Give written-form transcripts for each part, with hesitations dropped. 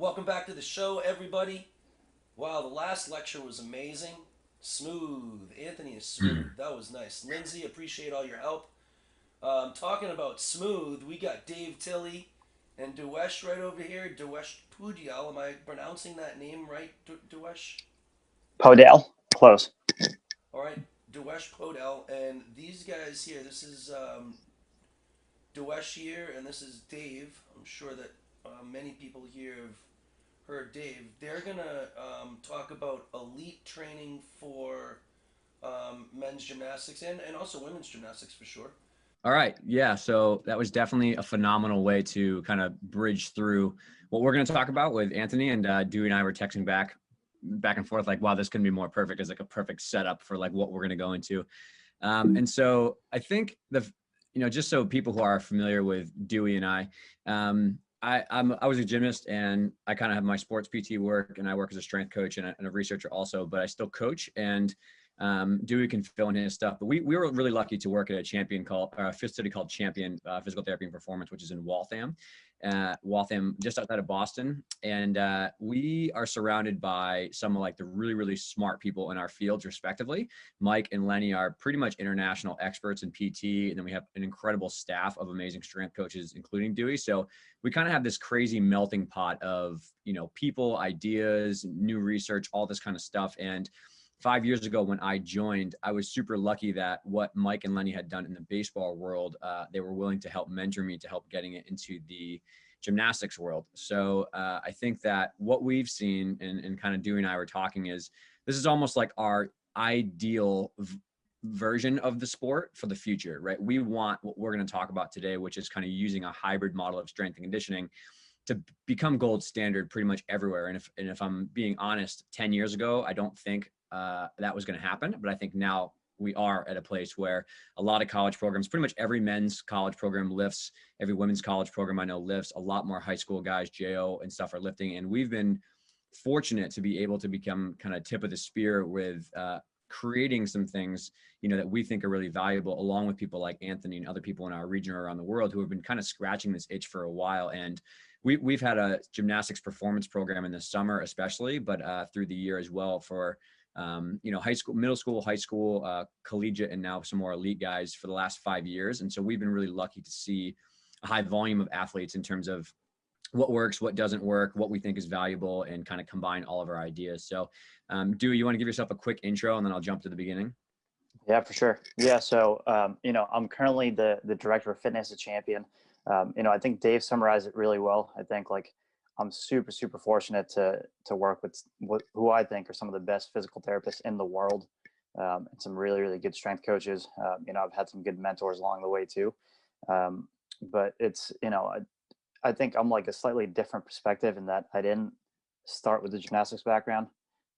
Welcome back to the show, everybody. Wow, the last lecture was amazing. Smooth. Anthony is smooth. That was nice. Lindsay, appreciate all your help. Talking about smooth, we got Dave Tilley and Diwesh right over here. Diwesh Poudyal. Am I pronouncing that name right, Diwesh? Poudyal, close. All right, Diwesh Podell. And these guys here, this is Diwesh here, and this is Dave. I'm sure that many people here have heard Dave. They're gonna talk about elite training for men's gymnastics and also women's gymnastics for sure. All right. Yeah. So that was definitely a phenomenal way to kind of bridge through what we're going to talk about with Anthony and Dewey and I were texting back and forth like, wow, this couldn't be more perfect as like a perfect setup for like what we're going to go into. And so I think just so people who are familiar with Dewey and I was a gymnast and I kind of have my sports PT work and I work as a strength coach and a researcher also, but I still coach and Dewey can fill in his stuff. But we were really lucky to work at a facility called Champion Physical Therapy and Performance, which is in Waltham, just outside of Boston. And we are surrounded by some of like the really, really smart people in our fields, respectively. Mike and Lenny are pretty much international experts in PT. And then we have an incredible staff of amazing strength coaches, including Dewey. So we kind of have this crazy melting pot of, people, ideas, new research, all this kind of stuff. And 5 years ago when I joined, I was super lucky that what Mike and Lenny had done in the baseball world, they were willing to help mentor me to help getting it into the gymnastics world. So I think that what we've seen and kind of Dewey and I were talking is this is almost like our ideal version of the sport for the future, right? We want what we're going to talk about today, which is kind of using a hybrid model of strength and conditioning to become gold standard pretty much everywhere. And if I'm being honest, 10 years ago, I don't think that was going to happen. But I think now we are at a place where a lot of college programs, pretty much every men's college program lifts, every women's college program I know lifts, a lot more high school guys, JO and stuff are lifting. And we've been fortunate to be able to become kind of tip of the spear with creating some things, that we think are really valuable, along with people like Anthony and other people in our region or around the world who have been kind of scratching this itch for a while. And we've had a gymnastics performance program in the summer, especially, but through the year as well for high school, middle school, high school, collegiate, and now some more elite guys for the last 5 years. And so we've been really lucky to see a high volume of athletes in terms of what works, what doesn't work, what we think is valuable, and kind of combine all of our ideas. So, Dewey, you want to give yourself a quick intro and then I'll jump to the beginning? Yeah, for sure. Yeah, so I'm currently the director of fitness at Champion. I think Dave summarized it really well. I think like I'm super super fortunate to work with who I think are some of the best physical therapists in the world, and some really really good strength coaches. I've had some good mentors along the way too, but it's I think I'm like a slightly different perspective in that I didn't start with the gymnastics background.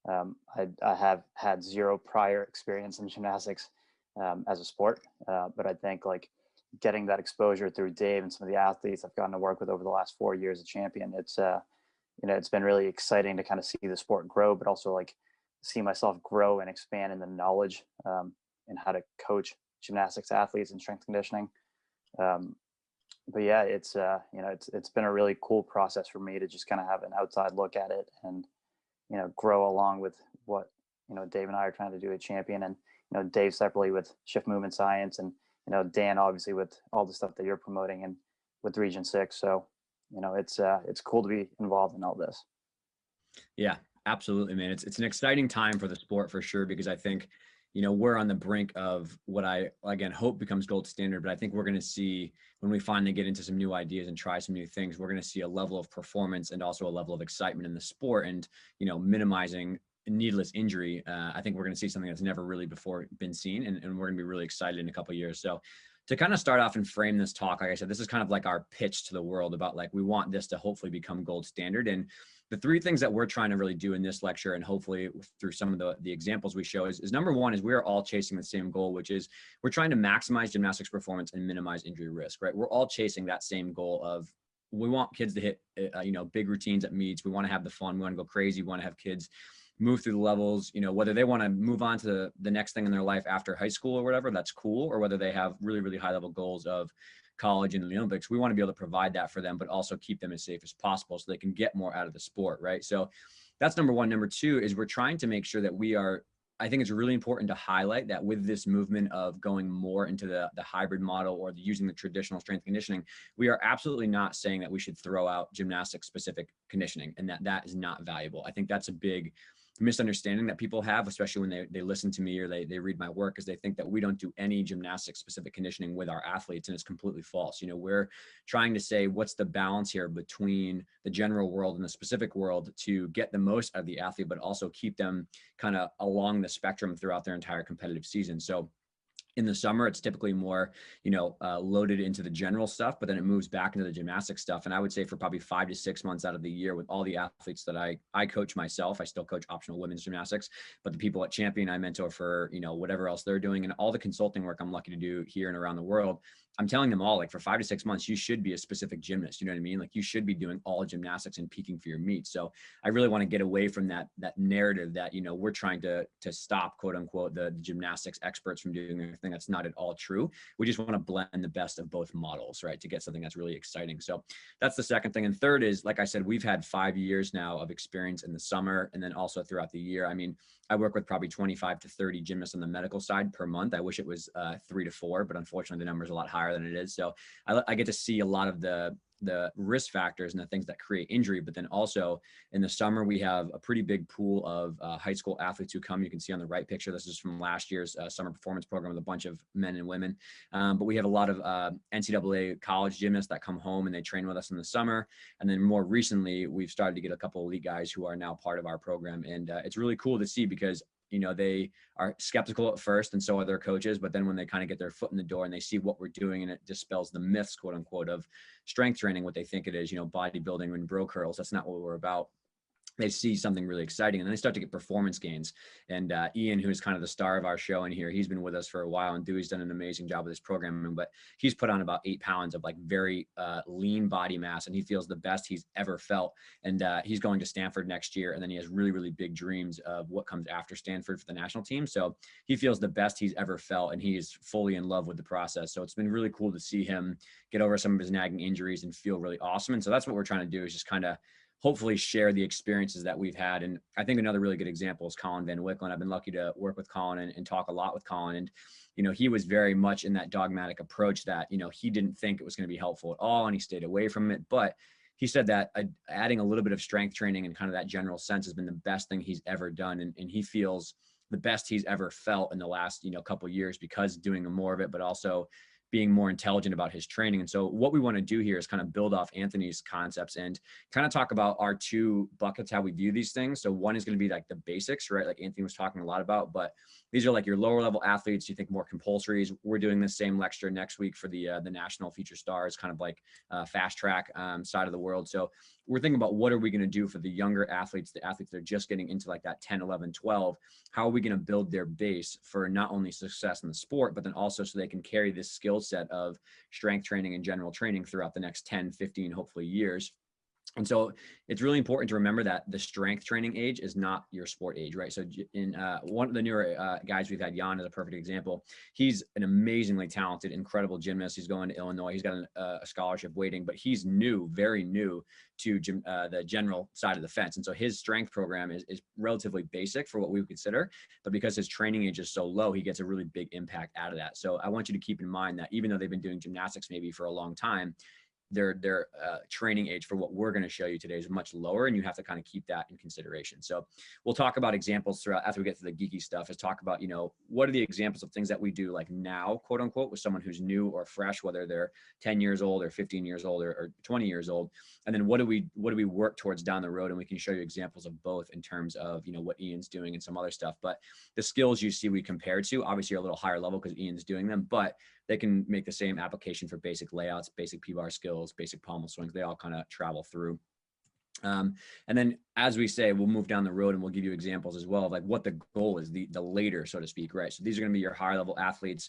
I have had zero prior experience in gymnastics as a sport, but I think like getting that exposure through Dave and some of the athletes I've gotten to work with over the last 4 years at Champion, it's been really exciting to kind of see the sport grow, but also like see myself grow and expand in the knowledge and how to coach gymnastics athletes and strength conditioning. Um, but yeah, it's been a really cool process for me to just kind of have an outside look at it and grow along with what Dave and I are trying to do at Champion, and Dave separately with shift movement science, and Dan obviously with all the stuff that you're promoting and with Region 6. So it's cool to be involved in all this. Yeah, absolutely, man. It's an exciting time for the sport for sure, because I think, we're on the brink of what I, again, hope becomes gold standard, but I think we're going to see when we finally get into some new ideas and try some new things, we're going to see a level of performance and also a level of excitement in the sport and, minimizing needless injury. I think we're going to see something that's never really before been seen. And we're going to be really excited in a couple of years. So to kind of start off and frame this talk, like I said, this is kind of like our pitch to the world about like, we want this to hopefully become gold standard. And the three things that we're trying to really do in this lecture, and hopefully through some of the examples we show, is number one is we're all chasing the same goal, which is we're trying to maximize gymnastics performance and minimize injury risk, right? We're all chasing that same goal of we want kids to hit, big routines at meets. We want to have the fun. We want to go crazy. We want to have kids move through the levels, whether they want to move on to the next thing in their life after high school or whatever, that's cool. Or whether they have really, really high level goals of college and the Olympics, we want to be able to provide that for them, but also keep them as safe as possible so they can get more out of the sport, right? So that's number one. Number two is we're trying to make sure that I think it's really important to highlight that with this movement of going more into the hybrid model or using the traditional strength conditioning, we are absolutely not saying that we should throw out gymnastic specific conditioning and that is not valuable. I think that's a big misunderstanding that people have, especially when they listen to me or they read my work, is they think that we don't do any gymnastic specific conditioning with our athletes, and it's completely false. We're trying to say what's the balance here between the general world and the specific world to get the most out of the athlete, but also keep them kind of along the spectrum throughout their entire competitive season. So in the summer, it's typically more, loaded into the general stuff, but then it moves back into the gymnastic stuff. And I would say for probably 5 to 6 months out of the year with all the athletes that I coach myself, I still coach optional women's gymnastics, but the people at Champion I mentor for, whatever else they're doing and all the consulting work I'm lucky to do here and around the world. I'm telling them all, like for 5 to 6 months, you should be a specific gymnast. You know what I mean? Like you should be doing all gymnastics and peaking for your meet. So I really want to get away from that narrative that, we're trying to stop, quote unquote, the gymnastics experts from doing their thing. That's not at all true. We just want to blend the best of both models, right? To get something that's really exciting. So that's the second thing. And third is, like I said, we've had 5 years now of experience in the summer and then also throughout the year. I mean, I work with probably 25 to 30 gymnasts on the medical side per month. I wish it was 3 to 4, but unfortunately the number is a lot higher than it is. So I get to see a lot of the risk factors and the things that create injury. But then also in the summer, we have a pretty big pool of high school athletes who come. You can see on the right picture, this is from last year's summer performance program with a bunch of men and women. But we have a lot of NCAA college gymnasts that come home and they train with us in the summer. And then more recently, we've started to get a couple of elite guys who are now part of our program. And it's really cool to see because they are skeptical at first and so are their coaches, but then when they kind of get their foot in the door and they see what we're doing and it dispels the myths, quote unquote, of strength training, what they think it is, bodybuilding and bro curls, that's not what we're about. They see something really exciting and then they start to get performance gains. And Ian, who is kind of the star of our show in here, he's been with us for a while and Dewey's done an amazing job with this programming, but he's put on about 8 pounds of like very lean body mass and he feels the best he's ever felt. And he's going to Stanford next year. And then he has really, really big dreams of what comes after Stanford for the national team. So he feels the best he's ever felt and he is fully in love with the process. So it's been really cool to see him get over some of his nagging injuries and feel really awesome. And so that's what we're trying to do, is just kind of hopefully share the experiences that we've had. And I think another really good example is Colin Van Wicklen. I've been lucky to work with Colin and talk a lot with Colin. And, he was very much in that dogmatic approach that, he didn't think it was going to be helpful at all. And he stayed away from it. But he said that adding a little bit of strength training and kind of that general sense has been the best thing he's ever done. And he feels the best he's ever felt in the last, couple of years because doing more of it, but also being more intelligent about his training. And so what we want to do here is kind of build off Anthony's concepts and kind of talk about our 2 buckets, how we view these things. So one is going to be like the basics, right? Like Anthony was talking a lot about, but these are like your lower level athletes. You think more compulsories. We're doing the same lecture next week for the national feature stars, kind of like fast track side of the world. So we're thinking about what are we going to do for the younger athletes, the athletes that are just getting into like that 10, 11, 12. How are we going to build their base for not only success in the sport, but then also so they can carry this skill set of strength training and general training throughout the next 10, 15, hopefully years. And so it's really important to remember that the strength training age is not your sport age, right? So in one of the newer guys we've had, Jan is a perfect example. He's an amazingly talented, incredible gymnast. He's going to Illinois. He's got a scholarship waiting, but he's new, very new to the general side of the fence. And so his strength program is relatively basic for what we would consider, but because his training age is so low, he gets a really big impact out of that. So I want you to keep in mind that even though they've been doing gymnastics maybe for a long time, their training age for what we're going to show you today is much lower, and you have to kind of keep that in consideration. So we'll talk about examples throughout after we get to the geeky stuff, is talk about, what are the examples of things that we do like now, quote unquote, with someone who's new or fresh, whether they're 10 years old or 15 years old or 20 years old. And then what do we work towards down the road? And we can show you examples of both in terms of, what Ian's doing and some other stuff. But the skills you see we compare to obviously are a little higher level because Ian's doing them, but they can make the same application for basic layouts, basic P-bar skills, basic pommel swings. They all kind of travel through. And then as we say, we'll move down the road and we'll give you examples as well of like what the goal is, the later, so to speak, right? So these are going to be your higher level athletes,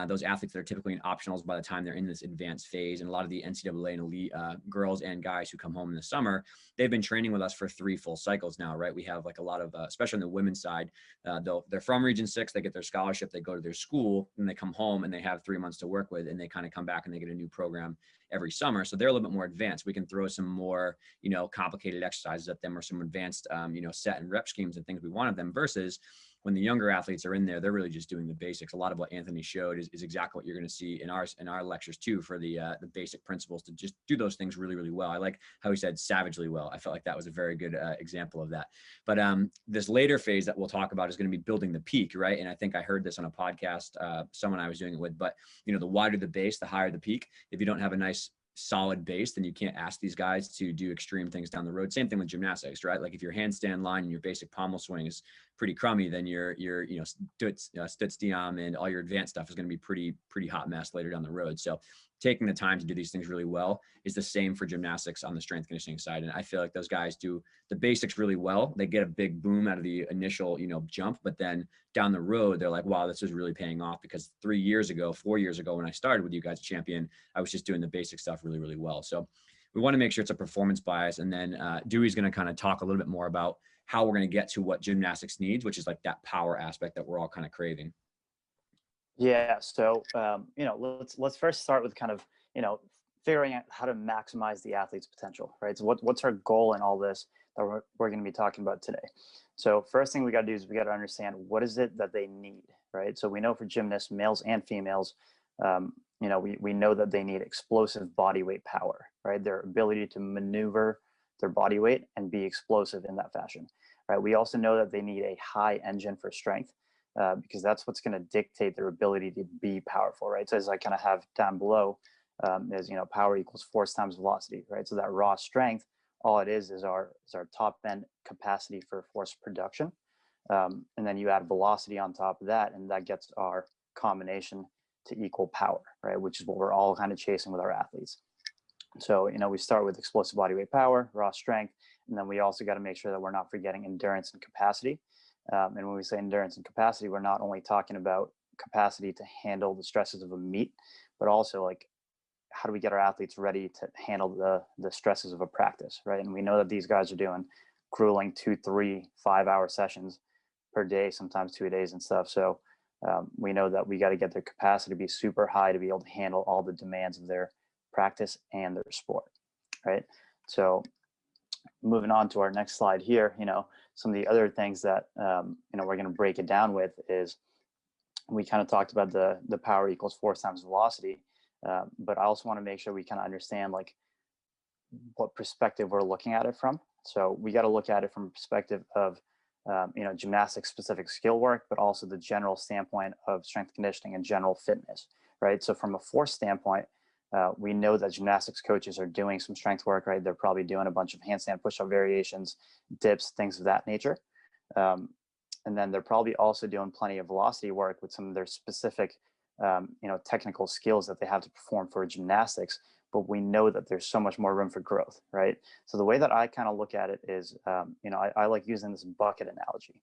those athletes that are typically in optionals by the time they're in this advanced phase. And a lot of the NCAA and elite girls and guys who come home in the summer, they've been training with us for 3 full cycles now, right? We have like a lot of, especially on the women's side, they're from Region 6, they get their scholarship, they go to their school, and they come home and they have 3 months to work with, and they kind of come back and they get a new program every summer. So they're a little bit more advanced. We can throw some more, complicated exercises at them or some advanced, set and rep schemes and things we want of them, versus when the younger athletes are in there, they're really just doing the basics. A lot of what Anthony showed is exactly what you're going to see in our lectures too, for the basic principles to just do those things really, really well. I like how he said savagely well. I felt like that was a very good example of that. But this later phase that we'll talk about is going to be building the peak, right? And I think I heard this on a podcast, someone I was doing it with, but the wider the base, the higher the peak. If you don't have a nice solid base, then you can't ask these guys to do extreme things down the road. Same thing with gymnastics, right? Like if your handstand line and your basic pommel swing is pretty crummy, then your stutz diam and all your advanced stuff is going to be pretty hot mess later down the road. So taking the time to do these things really well is the same for gymnastics on the strength conditioning side. And I feel like those guys do the basics really well. They get a big boom out of the initial, jump, but then down the road, they're like, wow, this is really paying off, because 4 years ago, when I started with you guys champion, I was just doing the basic stuff really, really well. So we want to make sure it's a performance bias. And then Dewey's going to kind of talk a little bit more about how we're going to get to what gymnastics needs, which is like that power aspect that we're all kind of craving. Yeah. So, let's first start with kind of, figuring out how to maximize the athlete's potential, right? So what's our goal in all this that we're going to be talking about today? So first thing we got to do is we got to understand what is it that they need, right? So we know for gymnasts, males and females, we know that they need explosive body weight power, right? Their ability to maneuver their body weight and be explosive in that fashion, right? We also know that they need a high engine for strength, because that's what's going to dictate their ability to be powerful, right? So as I kind of have down below, is power equals force times velocity, right? So that raw strength, all it is our top end capacity for force production, and then you add velocity on top of that, and that gets our combination to equal power, right? Which is what we're all kind of chasing with our athletes. So we start with explosive body weight power, raw strength, and then we also got to make sure that we're not forgetting endurance and capacity. And when we say endurance and capacity, we're not only talking about capacity to handle the stresses of a meet, but also like, how do we get our athletes ready to handle the stresses of a practice, right? And we know that these guys are doing grueling 2, 3, 5-hour sessions per day, sometimes 2 days and stuff. So we know that we got to get their capacity to be super high to be able to handle all the demands of their practice and their sport, right? So moving on to our next slide here, some of the other things that we're going to break it down with is, we kind of talked about the power equals force times velocity, but I also want to make sure we kind of understand like what perspective we're looking at it from. So we got to look at it from a perspective of gymnastics specific skill work, but also the general standpoint of strength conditioning and general fitness, right? So from a force standpoint, we know that gymnastics coaches are doing some strength work, right? They're probably doing a bunch of handstand push-up variations, dips, things of that nature. And then they're probably also doing plenty of velocity work with some of their specific, technical skills that they have to perform for gymnastics. But we know that there's so much more room for growth, right? So the way that I kind of look at it is, I like using this bucket analogy.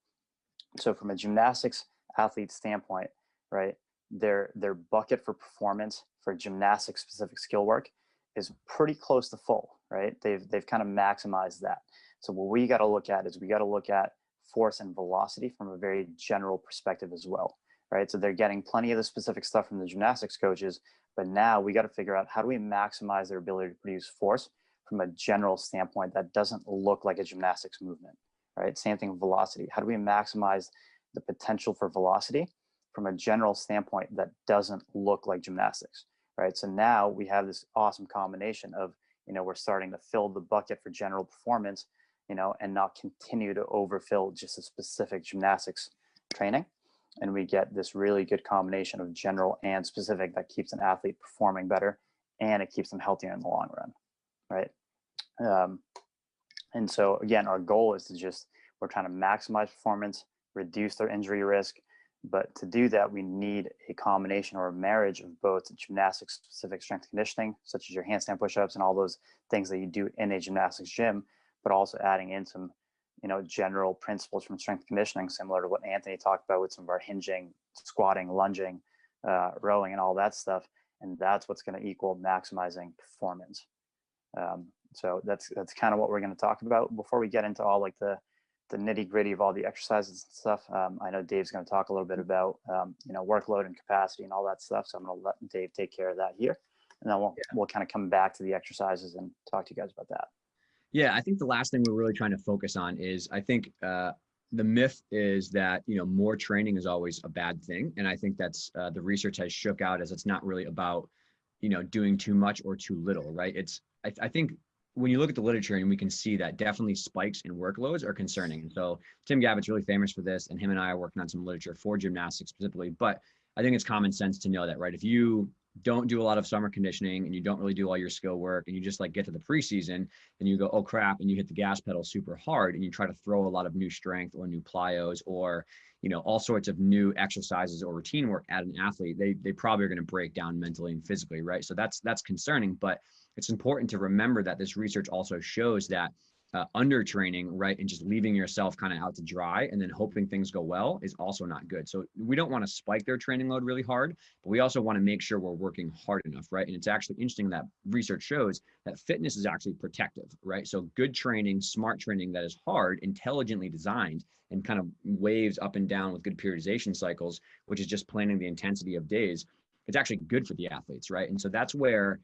So from a gymnastics athlete standpoint, right, their bucket for performance for gymnastics specific skill work is pretty close to full, right? They've kind of maximized that. So what we got to look at is we got to look at force and velocity from a very general perspective as well, right? So they're getting plenty of the specific stuff from the gymnastics coaches, but now we got to figure out, how do we maximize their ability to produce force from a general standpoint that doesn't look like a gymnastics movement, right? Same thing with velocity. How do we maximize the potential for velocity from a general standpoint that doesn't look like gymnastics, right? So now we have this awesome combination of, we're starting to fill the bucket for general performance, and not continue to overfill just a specific gymnastics training. And we get this really good combination of general and specific that keeps an athlete performing better, and it keeps them healthier in the long run, right? And so again, our goal is we're trying to maximize performance, reduce their injury risk. But to do that, we need a combination or a marriage of both gymnastics specific strength conditioning, such as your handstand push-ups and all those things that you do in a gymnastics gym, but also adding in some, general principles from strength conditioning, similar to what Anthony talked about with some of our hinging, squatting, lunging, rowing, and all that stuff. And that's what's going to equal maximizing performance. So that's kind of what we're going to talk about. Before we get into all like the nitty gritty of all the exercises and stuff, I know Dave's going to talk a little bit about workload and capacity and all that stuff. So I'm going to let Dave take care of that here, and then we'll kind of come back to the exercises and talk to you guys about that. Yeah, I think the last thing we're really trying to focus on is, I think the myth is that, more training is always a bad thing. And I think that's the research has shook out as it's not really about, doing too much or too little, right? I think when you look at the literature, and we can see that definitely spikes in workloads are concerning. And so Tim Gavitt's really famous for this, and him and I are working on some literature for gymnastics specifically. But I think it's common sense to know that, right? If you don't do a lot of summer conditioning and you don't really do all your skill work, and you just like get to the preseason and you go, oh crap, and you hit the gas pedal super hard, and you try to throw a lot of new strength or new plyos or all sorts of new exercises or routine work at an athlete, they probably are going to break down mentally and physically, right? So that's concerning. But it's important to remember that this research also shows that under training, right, and just leaving yourself kind of out to dry and then hoping things go well is also not good. So we don't want to spike their training load really hard, but we also want to make sure we're working hard enough, right? And it's actually interesting that research shows that fitness is actually protective, right? So good training, smart training that is hard, intelligently designed, and kind of waves up and down with good periodization cycles, which is just planning the intensity of days, it's actually good for the athletes, right? And so that's where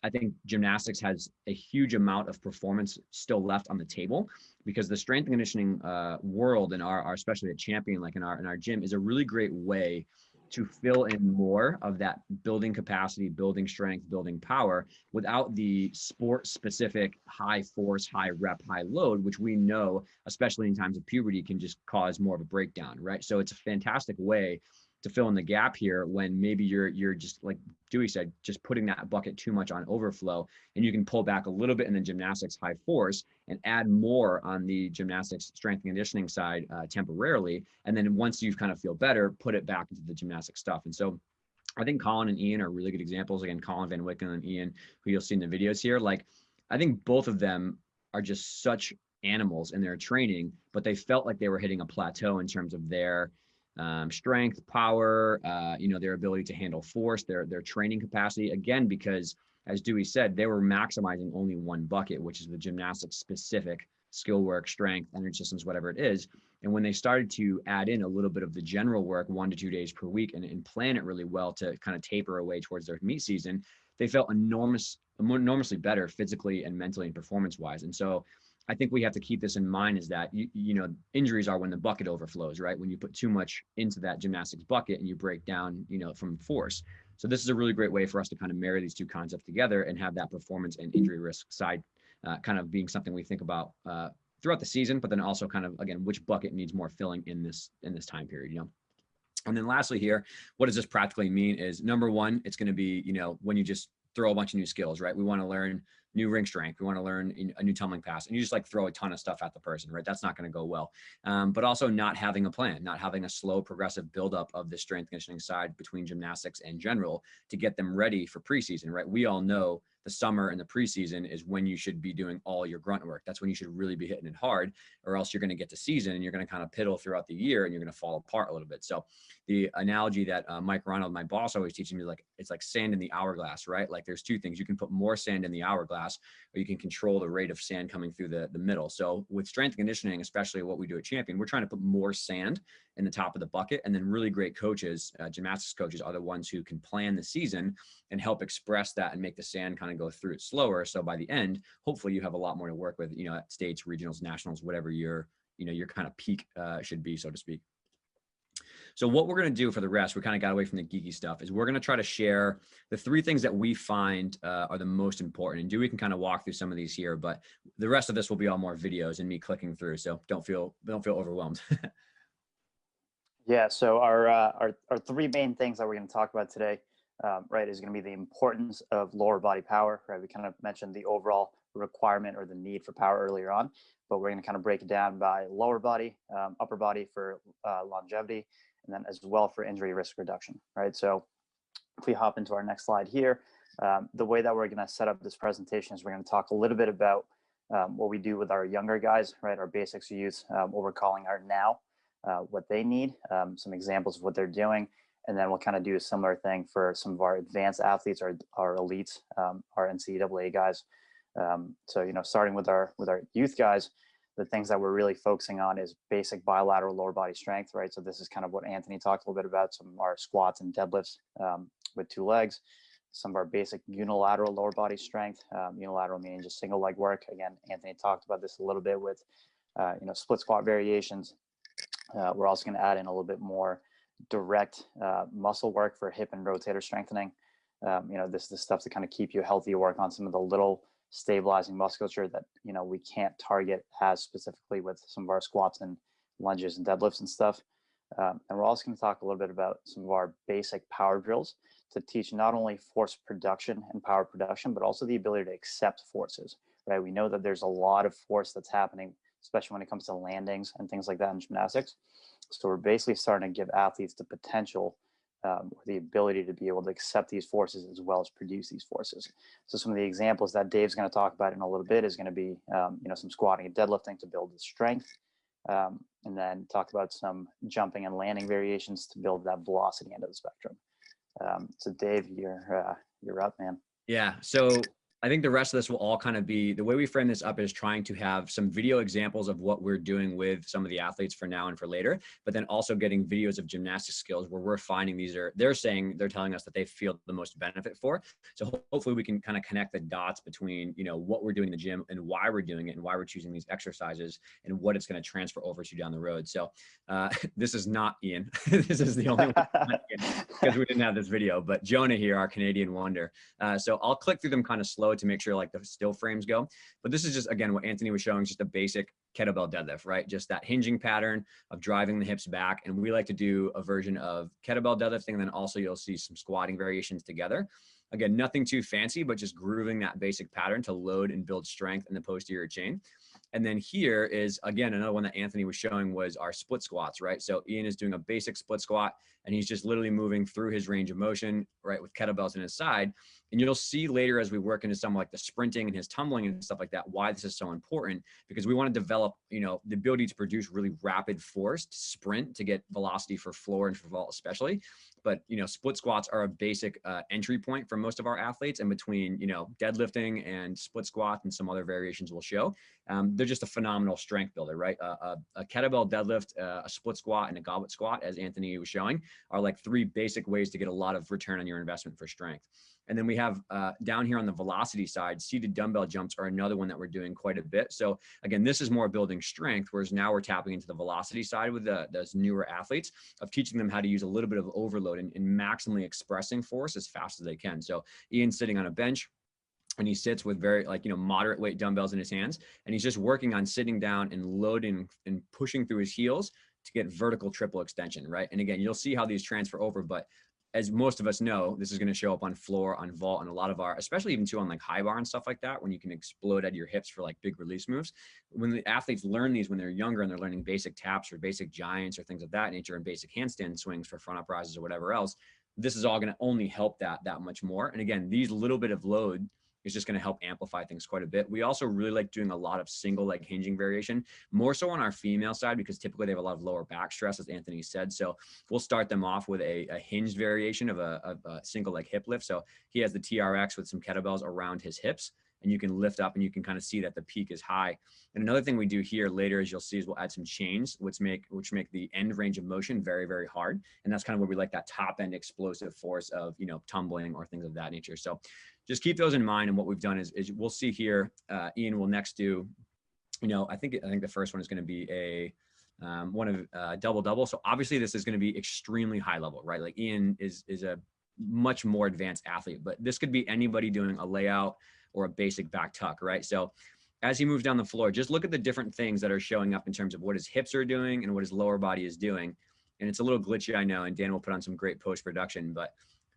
I think gymnastics has a huge amount of performance still left on the table, because the strength and conditioning world in our especially at Champion, like in our gym, is a really great way to fill in more of that building capacity, building strength, building power without the sport specific high force, high rep, high load, which we know, especially in times of puberty, can just cause more of a breakdown, right? So it's a fantastic way to fill in the gap here when maybe you're just, like Dewey said, just putting that bucket too much on overflow, and you can pull back a little bit in the gymnastics high force and add more on the gymnastics strength and conditioning side temporarily. And then once you kind of feel better, put it back into the gymnastic stuff. And so I think Colin and Ian are really good examples. Again, Colin Van Wicken and Ian, who you'll see in the videos here. Like, I think both of them are just such animals in their training, but they felt like they were hitting a plateau in terms of their strength, power, their ability to handle force, their training capacity. Again, because as Dewey said, they were maximizing only one bucket, which is the gymnastics specific skill work, strength, energy systems, whatever it is. And when they started to add in a little bit of the general work 1 to 2 days per week and plan it really well to kind of taper away towards their meet season, they felt enormously better physically and mentally and performance wise. And so I think we have to keep this in mind, is that, injuries are when the bucket overflows, right? When you put too much into that gymnastics bucket and you break down, from force. So this is a really great way for us to kind of marry these two concepts together and have that performance and injury risk side kind of being something we think about throughout the season, but then also kind of, again, which bucket needs more filling in this time period, And then lastly here, what does this practically mean is, number one, it's going to be, when you just throw a bunch of new skills, right? We want to learn new ring strength. We want to learn a new tumbling pass, and you just like throw a ton of stuff at the person, right? That's not going to go well. But also not having a plan, not having a slow progressive buildup of the strength conditioning side between gymnastics and general to get them ready for preseason, right? We all know the summer and the preseason is when you should be doing all your grunt work. That's when you should really be hitting it hard, or else you're going to get to season and you're going to kind of piddle throughout the year and you're going to fall apart a little bit. So the analogy that Mike Ronald, my boss, always teaches me, like, it's like sand in the hourglass, right? Like there's two things. You can put more sand in the hourglass, or you can control the rate of sand coming through the middle. So with strength conditioning, especially what we do at Champion, we're trying to put more sand in the top of the bucket. And then really great coaches, gymnastics coaches, are the ones who can plan the season and help express that and make the sand kind of go through it slower. So by the end, hopefully you have a lot more to work with, at states, regionals, nationals, whatever your kind of peak should be, so to speak. So what we're going to do for the rest, we kind of got away from the geeky stuff, is we're going to try to share the 3 things that we find are the most important. And Dewey can kind of walk through some of these here, but the rest of this will be all more videos and me clicking through. So don't feel overwhelmed. Yeah. So our 3 main things that we're going to talk about today, right, is going to be the importance of lower body power, right? We kind of mentioned the overall requirement or the need for power earlier on, but we're going to kind of break it down by lower body, upper body for longevity, and then as well for injury risk reduction, right? So if we hop into our next slide here, the way that we're going to set up this presentation is we're going to talk a little bit about what we do with our younger guys, right? Our basics youth, what we're calling our now, what they need, some examples of what they're doing. And then we'll kind of do a similar thing for some of our advanced athletes, our elites, our NCAA guys. So, you know, starting with our youth guys, the things that we're really focusing on is basic bilateral lower body strength, right? So this is kind of what Anthony talked a little bit about, some of our squats and deadlifts with 2 legs, some of our basic unilateral lower body strength, unilateral meaning just single leg work. Again, Anthony talked about this a little bit with, you know, split squat variations. We're also going to add in a little bit more direct muscle work for hip and rotator strengthening. You know, this is stuff to kind of keep you healthy, work on some of the little stabilizing musculature that, you know, we can't target as specifically with some of our squats and lunges and deadlifts and stuff. And we're also going to talk a little bit about some of our basic power drills to teach not only force production and power production, but also the ability to accept forces, right? We know that there's a lot of force that's happening, especially when it comes to landings and things like that in gymnastics. So we're basically starting to give athletes the potential or the ability to be able to accept these forces as well as produce these forces. So some of the examples that Dave's going to talk about in a little bit is going to be, you know, some squatting and deadlifting to build the strength, and then talk about some jumping and landing variations to build that velocity end of the spectrum. So Dave, you're up, man. Yeah. So I think the rest of this will all kind of be, the way we frame this up is trying to have some video examples of what we're doing with some of the athletes for now and for later, but then also getting videos of gymnastic skills where we're finding they're telling us that they feel the most benefit for. So hopefully we can kind of connect the dots between, you know, what we're doing in the gym and why we're doing it and why we're choosing these exercises and what it's going to transfer over to down the road. So this is not Ian. This is the only one because we didn't have this video, but Jonah here, our Canadian wonder. So I'll click through them kind of slow to make sure like the still frames go. But this is just, again, what Anthony was showing, just a basic kettlebell deadlift, right? Just that hinging pattern of driving the hips back. And we like to do a version of kettlebell deadlifting. And then also you'll see some squatting variations together. Again, nothing too fancy, but just grooving that basic pattern to load and build strength in the posterior chain. And then here is, again, another one that Anthony was showing was our split squats, right? So Ian is doing a basic split squat and he's just literally moving through his range of motion, right, with kettlebells in his side. And you'll see later as we work into some like the sprinting and his tumbling and stuff like that, why this is so important, because we want to develop, you know, the ability to produce really rapid force to sprint to get velocity for floor and for vault especially. But, you know, split squats are a basic entry point for most of our athletes, and between, you know, deadlifting and split squat and some other variations we'll show, they're just a phenomenal strength builder, right? A kettlebell deadlift, a split squat, and a goblet squat, as Anthony was showing, are like 3 basic ways to get a lot of return on your investment for strength. And then we have down here on the velocity side, seated dumbbell jumps are another one that we're doing quite a bit. So again, this is more building strength, whereas now we're tapping into the velocity side with those newer athletes of teaching them how to use a little bit of overload and maximally expressing force as fast as they can. So Ian's sitting on a bench and he sits with very, like, you know, moderate weight dumbbells in his hands, and he's just working on sitting down and loading and pushing through his heels to get vertical triple extension, right? And again, you'll see how these transfer over, but as most of us know, this is going to show up on floor, on vault, and a lot of our, especially even too on like high bar and stuff like that, when you can explode at your hips for like big release moves. When the athletes learn these when they're younger and they're learning basic taps or basic giants or things of that nature and basic handstand swings for front up rises or whatever else, this is all going to only help that much more. And again, these little bit of load is just going to help amplify things quite a bit. We also really like doing a lot of single leg hinging variation, more so on our female side, because typically they have a lot of lower back stress, as Anthony said. So we'll start them off with a hinged variation of a single leg hip lift. So he has the TRX with some kettlebells around his hips, and you can lift up and you can kind of see that the peak is high. And another thing we do here later, as you'll see, is we'll add some chains, which make the end range of motion very, very hard. And that's kind of where we like that top end explosive force of, you know, tumbling or things of that nature. So just keep those in mind. And what we've done is we'll see here, Ian will next do, you know, I think the first one is going to be a one of double. So obviously this is going to be extremely high level, right? Like Ian is a much more advanced athlete, but this could be anybody doing a layout or a basic back tuck, right? So as he moves down the floor, just look at the different things that are showing up in terms of what his hips are doing and what his lower body is doing. And it's a little glitchy, I know, and Dan will put on some great post-production, but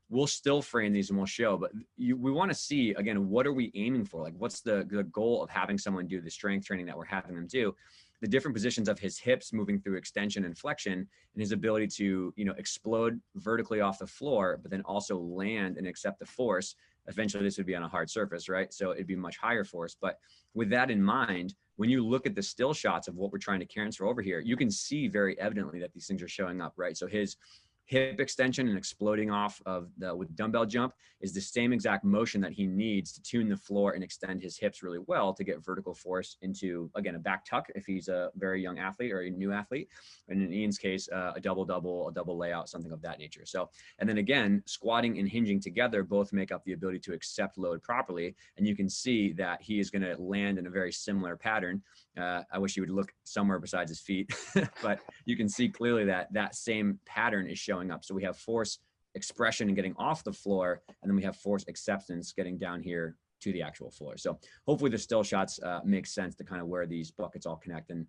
we'll still frame these and we'll show. But we want to see, again, what are we aiming for? Like, what's the goal of having someone do the strength training that we're having them do? The different positions of his hips moving through extension and flexion, and his ability to, you know, explode vertically off the floor, but then also land and accept the force eventually this would be on a hard surface, right? So it'd be much higher force. But with that in mind, when you look at the still shots of what we're trying to transfer over here, you can see very evidently that these things are showing up, right? So his hip extension and exploding off of the with dumbbell jump is the same exact motion that he needs to tune the floor and extend his hips really well to get vertical force into, again, a back tuck if he's a very young athlete or a new athlete, and in Ian's case, a double double, a double layout, something of that nature. So, and then again, squatting and hinging together both make up the ability to accept load properly, and you can see that he is going to land in a very similar pattern. I wish he would look somewhere besides his feet, but you can see clearly that that same pattern is showing up. So we have force expression and getting off the floor, and then we have force acceptance getting down here to the actual floor. So hopefully the still shots make sense to kind of where these buckets all connect. And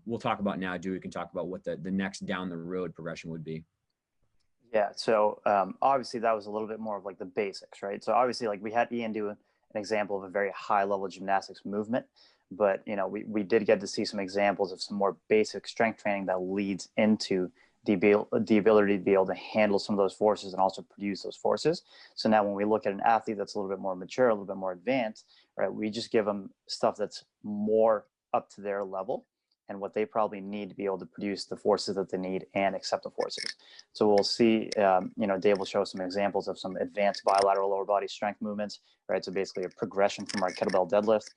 we'll talk about now, we can talk about what the next down the road progression would be. Yeah. So obviously that was a little bit more of like the basics, right? So obviously like we had Ian do an example of a very high level gymnastics movement, but you know, we did get to see some examples of some more basic strength training that leads into the ability to be able to handle some of those forces and also produce those forces. So now when we look at an athlete that's a little bit more mature, a little bit more advanced, right, we just give them stuff that's more up to their level and what they probably need to be able to produce the forces that they need and accept the forces. So we'll see, you know, Dave will show some examples of some advanced bilateral lower body strength movements, right? So basically a progression from our kettlebell deadlift.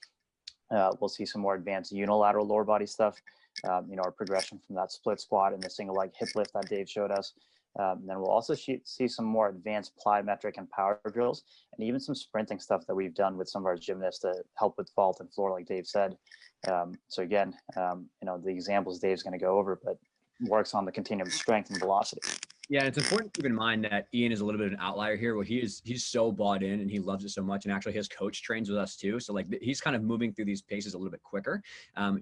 We'll see some more advanced unilateral lower body stuff, you know, our progression from that split squat and the single leg hip lift that Dave showed us. Then we'll also see some more advanced plyometric and power drills, and even some sprinting stuff that we've done with some of our gymnasts to help with vault and floor, like Dave said. So again, you know, the examples Dave's going to go over, but works on the continuum of strength and velocity. Yeah, it's important to keep in mind that Ian is a little bit of an outlier here, where he's so bought in and he loves it so much. And actually his coach trains with us too. So like he's kind of moving through these paces a little bit quicker.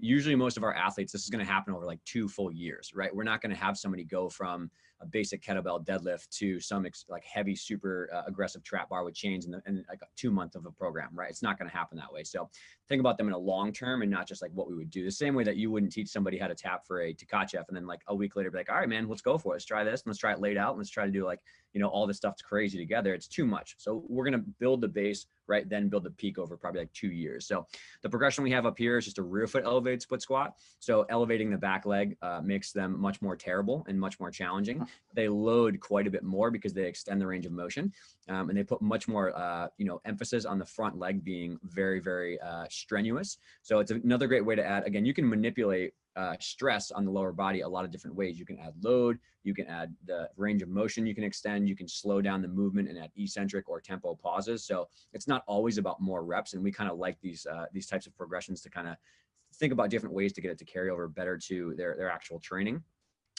Usually most of our athletes, this is going to happen over like 2 full years, right? We're not going to have somebody go from a basic kettlebell deadlift to some like heavy, super aggressive trap bar with chains in like a 2 month of a program, right? It's not going to happen that way. So think about them in a long term and not just like what we would do. The same way that you wouldn't teach somebody how to tap for a Tkachev and then like a week later be like, all right, man, let's go for it. Let's try this. And let's try it laid out. And let's try to do like, you know, all this stuff's crazy together. It's too much. So we're going to build the base, right? Then build the peak over probably like 2 years. So the progression we have up here is just a rear foot elevated split squat. So elevating the back leg makes them much more terrible and much more challenging. They load quite a bit more because they extend the range of motion, and they put much more, you know, emphasis on the front leg being very, very strenuous. So it's another great way to add, again, you can manipulate stress on the lower body a lot of different ways. You can add load, you can add the range of motion you can extend, you can slow down the movement and add eccentric or tempo pauses. So it's not always about more reps. And we kind of like these types of progressions to kind of think about different ways to get it to carry over better to their actual training.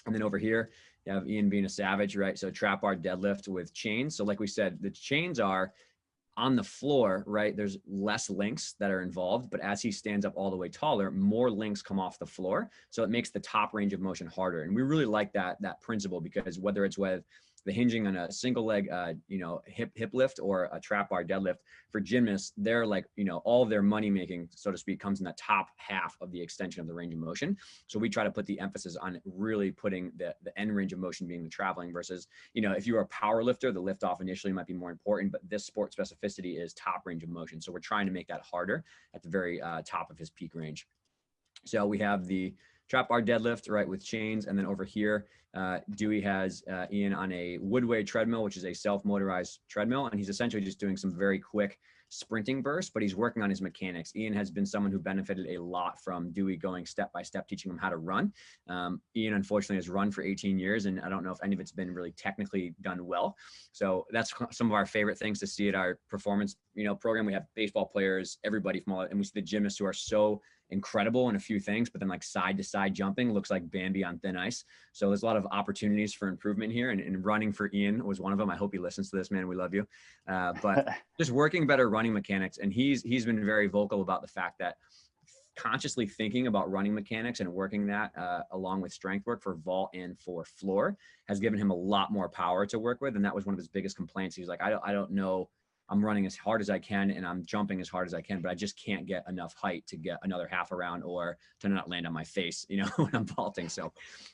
And then over here, you have Ian being a savage, right? So trap bar deadlift with chains. So like we said, the chains are on the floor, right? There's less links that are involved, but as he stands up all the way taller, more links come off the floor. So it makes the top range of motion harder. And we really like that principle, because whether it's with the hinging on a single leg, you know, hip lift or a trap bar deadlift, for gymnasts, they're like, you know, all of their money making, so to speak, comes in the top half of the extension of the range of motion. So we try to put the emphasis on really putting the end range of motion being the traveling versus, you know, if you're a power lifter, the lift off initially might be more important, but this sport specificity is top range of motion. So we're trying to make that harder at the very top of his peak range. So we have the trap bar deadlift, right, with chains. And then over here, Dewey has Ian on a Woodway treadmill, which is a self-motorized treadmill. And he's essentially just doing some very quick sprinting bursts, but he's working on his mechanics. Ian has been someone who benefited a lot from Dewey going step by step, teaching him how to run. Ian, unfortunately, has run for 18 years, and I don't know if any of it's been really technically done well. So that's some of our favorite things to see at our performance, you know, program. We have baseball players, everybody from all, and we see the gymnasts who are so incredible in a few things, but then like side to side jumping looks like Bambi on thin ice. So there's a lot of opportunities for improvement here, and running for Ian was one of them. I hope he listens to this, man. We love you. But just working better running mechanics. And he's been very vocal about the fact that consciously thinking about running mechanics and working that along with strength work for vault and for floor has given him a lot more power to work with. And that was one of his biggest complaints. He's like, I don't know I'm running as hard as I can and I'm jumping as hard as I can, but I just can't get enough height to get another half around or to not land on my face, you know, when I'm vaulting. So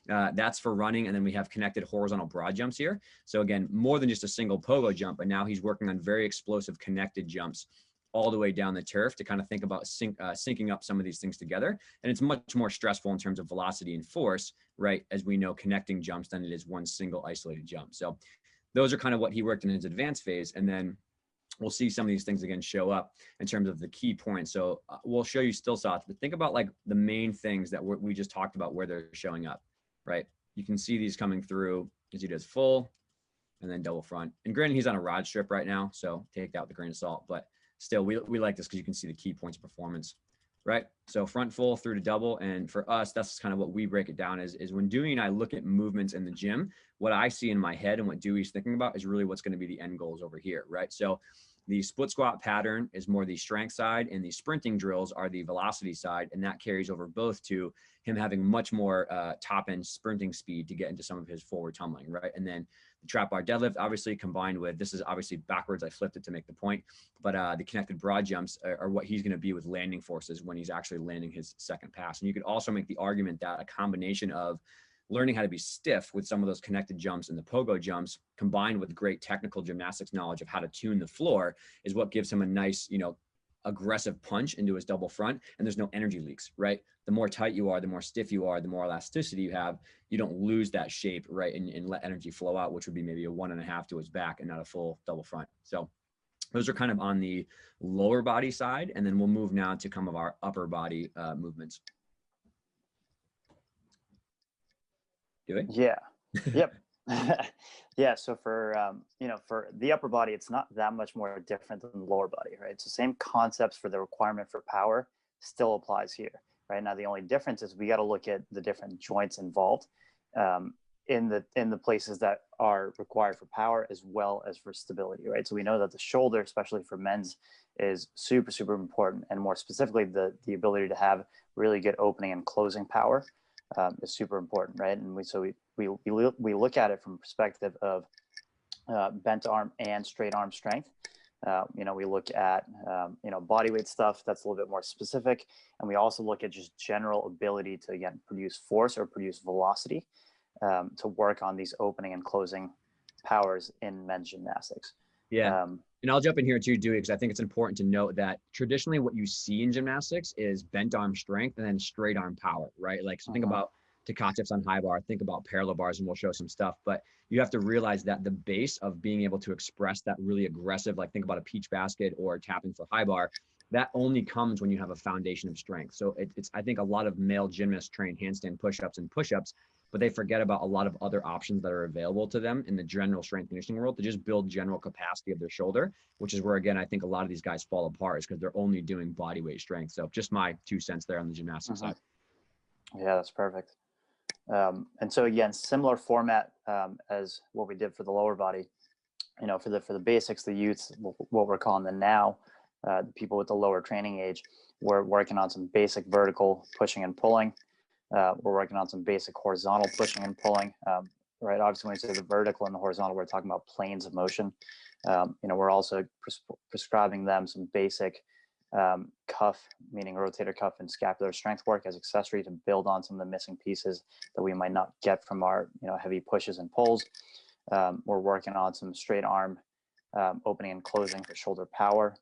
that's for running. And then we have connected horizontal broad jumps here. So again, more than just a single pogo jump, but now he's working on very explosive connected jumps all the way down the turf to kind of think about syncing up some of these things together. And it's much more stressful in terms of velocity and force, right? As we know, connecting jumps than it is one single isolated jump. So those are kind of what he worked in his advanced phase. And then we'll see some of these things again show up in terms of the key points. So we'll show you still shots, but think about like the main things that we just talked about where they're showing up, right? You can see these coming through as he does full and then double front. And granted, he's on a rod strip right now, so take that with a grain of salt, but still, we like this because you can see the key points of performance, right? So front full through to double. And for us, that's kind of what we break it down is when Dewey and I look at movements in the gym, what I see in my head and what Dewey's thinking about is really what's going to be the end goals over here, right? So the split squat pattern is more the strength side and the sprinting drills are the velocity side. And that carries over both to him having much more top end sprinting speed to get into some of his forward tumbling, right? And then the trap bar deadlift, obviously combined with, this is obviously backwards, I flipped it to make the point, but the connected broad jumps are what he's going to be with landing forces when he's actually landing his second pass. And you could also make the argument that a combination of learning how to be stiff with some of those connected jumps and the pogo jumps combined with great technical gymnastics knowledge of how to tune the floor is what gives him a nice, you know, aggressive punch into his double front, and there's no energy leaks, right? The more tight you are, the more stiff you are, the more elasticity you have, you don't lose that shape, right? And let energy flow out, which would be maybe a 1.5 to his back and not a full double front. So those are kind of on the lower body side. And then we'll move now to some of our upper body movements. Do it? Yeah. Yep. Yeah. So for, you know, for the upper body, it's not that much more different than the lower body, right? So same concepts for the requirement for power still applies here, right? Now, the only difference is we got to look at the different joints involved in the places that are required for power as well as for stability, right? So we know that the shoulder, especially for men's, is super, super important. And more specifically, the ability to have really good opening and closing power is super important, right? And we look at it from perspective of bent arm and straight arm strength. You know, we look at you know, body weight stuff that's a little bit more specific, and we also look at just general ability to again produce force or produce velocity to work on these opening and closing powers in men's gymnastics. Yeah. And I'll jump in here too, Dewey, because I think it's important to note that traditionally what you see in gymnastics is bent arm strength and then straight arm power, right? Like, so think about Takachev on high bar, think about parallel bars, and we'll show some stuff. But you have to realize that the base of being able to express that really aggressive, like think about a peach basket or tapping for high bar, that only comes when you have a foundation of strength. So it's I think a lot of male gymnasts train handstand push-ups and push-ups, but they forget about a lot of other options that are available to them in the general strength conditioning world to just build general capacity of their shoulder, which is where, again, I think a lot of these guys fall apart is because they're only doing body weight strength. So just my 2 cents there on the gymnastics side. Yeah, that's perfect. And so again, similar format as what we did for the lower body. You know, for the basics, the youths, what we're calling the now, the people with the lower training age, we're working on some basic vertical pushing and pulling. We're working on some basic horizontal pushing and pulling. Right, obviously, when we say the vertical and the horizontal, we're talking about planes of motion. You know, we're also prescribing them some basic cuff, meaning rotator cuff and scapular strength work as accessory to build on some of the missing pieces that we might not get from our, you know, heavy pushes and pulls. We're working on some straight arm opening and closing for shoulder power.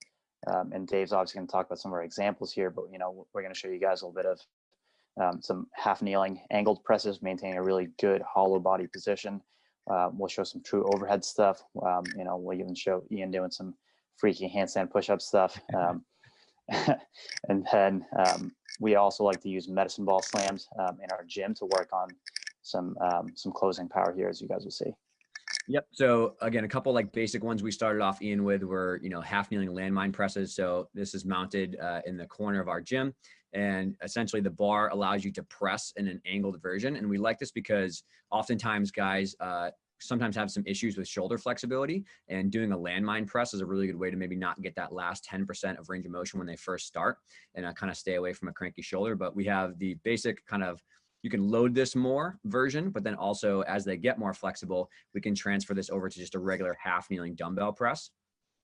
And Dave's obviously going to talk about some of our examples here, but, you know, we're going to show you guys a little bit of some half kneeling angled presses, maintaining a really good hollow body position. We'll show some true overhead stuff. You know, we'll even show Ian doing some freaky handstand push-up stuff. And then we also like to use medicine ball slams in our gym to work on some closing power here, as you guys will see. Yep. So again, a couple like basic ones we started off, Ian, with were, you know, half kneeling landmine presses. So this is mounted in the corner of our gym. And essentially the bar allows you to press in an angled version. And we like this because oftentimes guys sometimes have some issues with shoulder flexibility, and doing a landmine press is a really good way to maybe not get that last 10% of range of motion when they first start and kind of stay away from a cranky shoulder. But we have the basic kind of, you can load this more version, but then also as they get more flexible, we can transfer this over to just a regular half kneeling dumbbell press.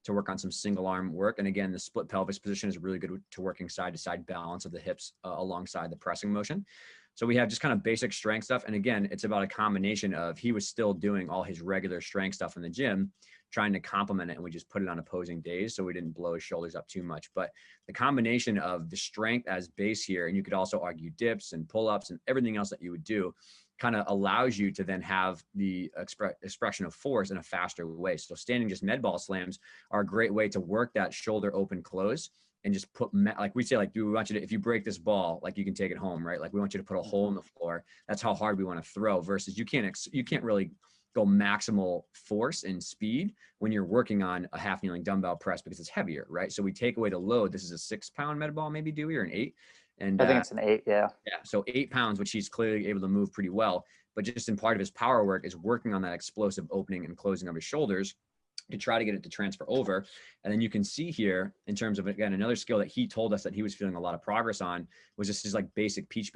to work on some single arm work. And again, the split pelvis position is really good to working side to side balance of the hips alongside the pressing motion. So we have just kind of basic strength stuff. And again, it's about a combination of, he was still doing all his regular strength stuff in the gym, trying to complement it. And we just put it on opposing days, so we didn't blow his shoulders up too much. But the combination of the strength as base here, and you could also argue dips and pull-ups and everything else that you would do, kind of allows you to then have the expression of force in a faster way. So standing just med ball slams are a great way to work that shoulder open close and just put, like we say, like, do we want you to, if you break this ball, like you can take it home, right? Like we want you to put a hole in the floor. That's how hard we want to throw, versus you can't really go maximal force and speed when you're working on a half kneeling dumbbell press because it's heavier, right? So we take away the load. This is a 6 pound med ball, maybe, Dewey, or an 8. And I think it's an 8. Yeah. Yeah. So 8 pounds, which he's clearly able to move pretty well, but just in part of his power work is working on that explosive opening and closing of his shoulders to try to get it to transfer over. And then you can see here, in terms of, again, another skill that he told us that he was feeling a lot of progress on was just his like basic peach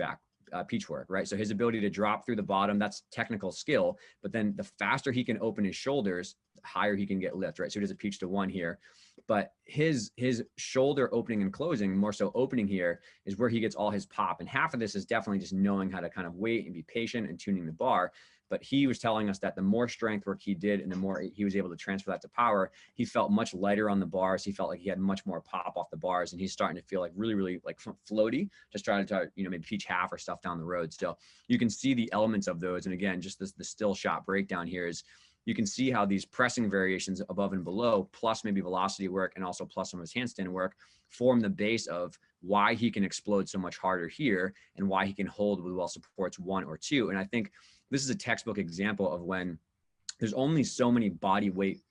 work, right? So his ability to drop through the bottom, that's technical skill, but then the faster he can open his shoulders, the higher he can get lift, right? So he does a peach to 1 here, but his shoulder opening and closing, more so opening here, is where he gets all his pop. And half of this is definitely just knowing how to kind of wait and be patient and tuning the bar. But he was telling us that the more strength work he did and the more he was able to transfer that to power, he felt much lighter on the bars. He felt like he had much more pop off the bars, and he's starting to feel like really, really like floaty, just trying to, maybe peach half or stuff down the road. So you can see the elements of those. And again, just the still shot breakdown here is, you can see how these pressing variations above and below, plus maybe velocity work and also plus some of his handstand work, form the base of why he can explode so much harder here and why he can hold with well supports 1 or 2. And I think this is a textbook example of when there's only so many body weight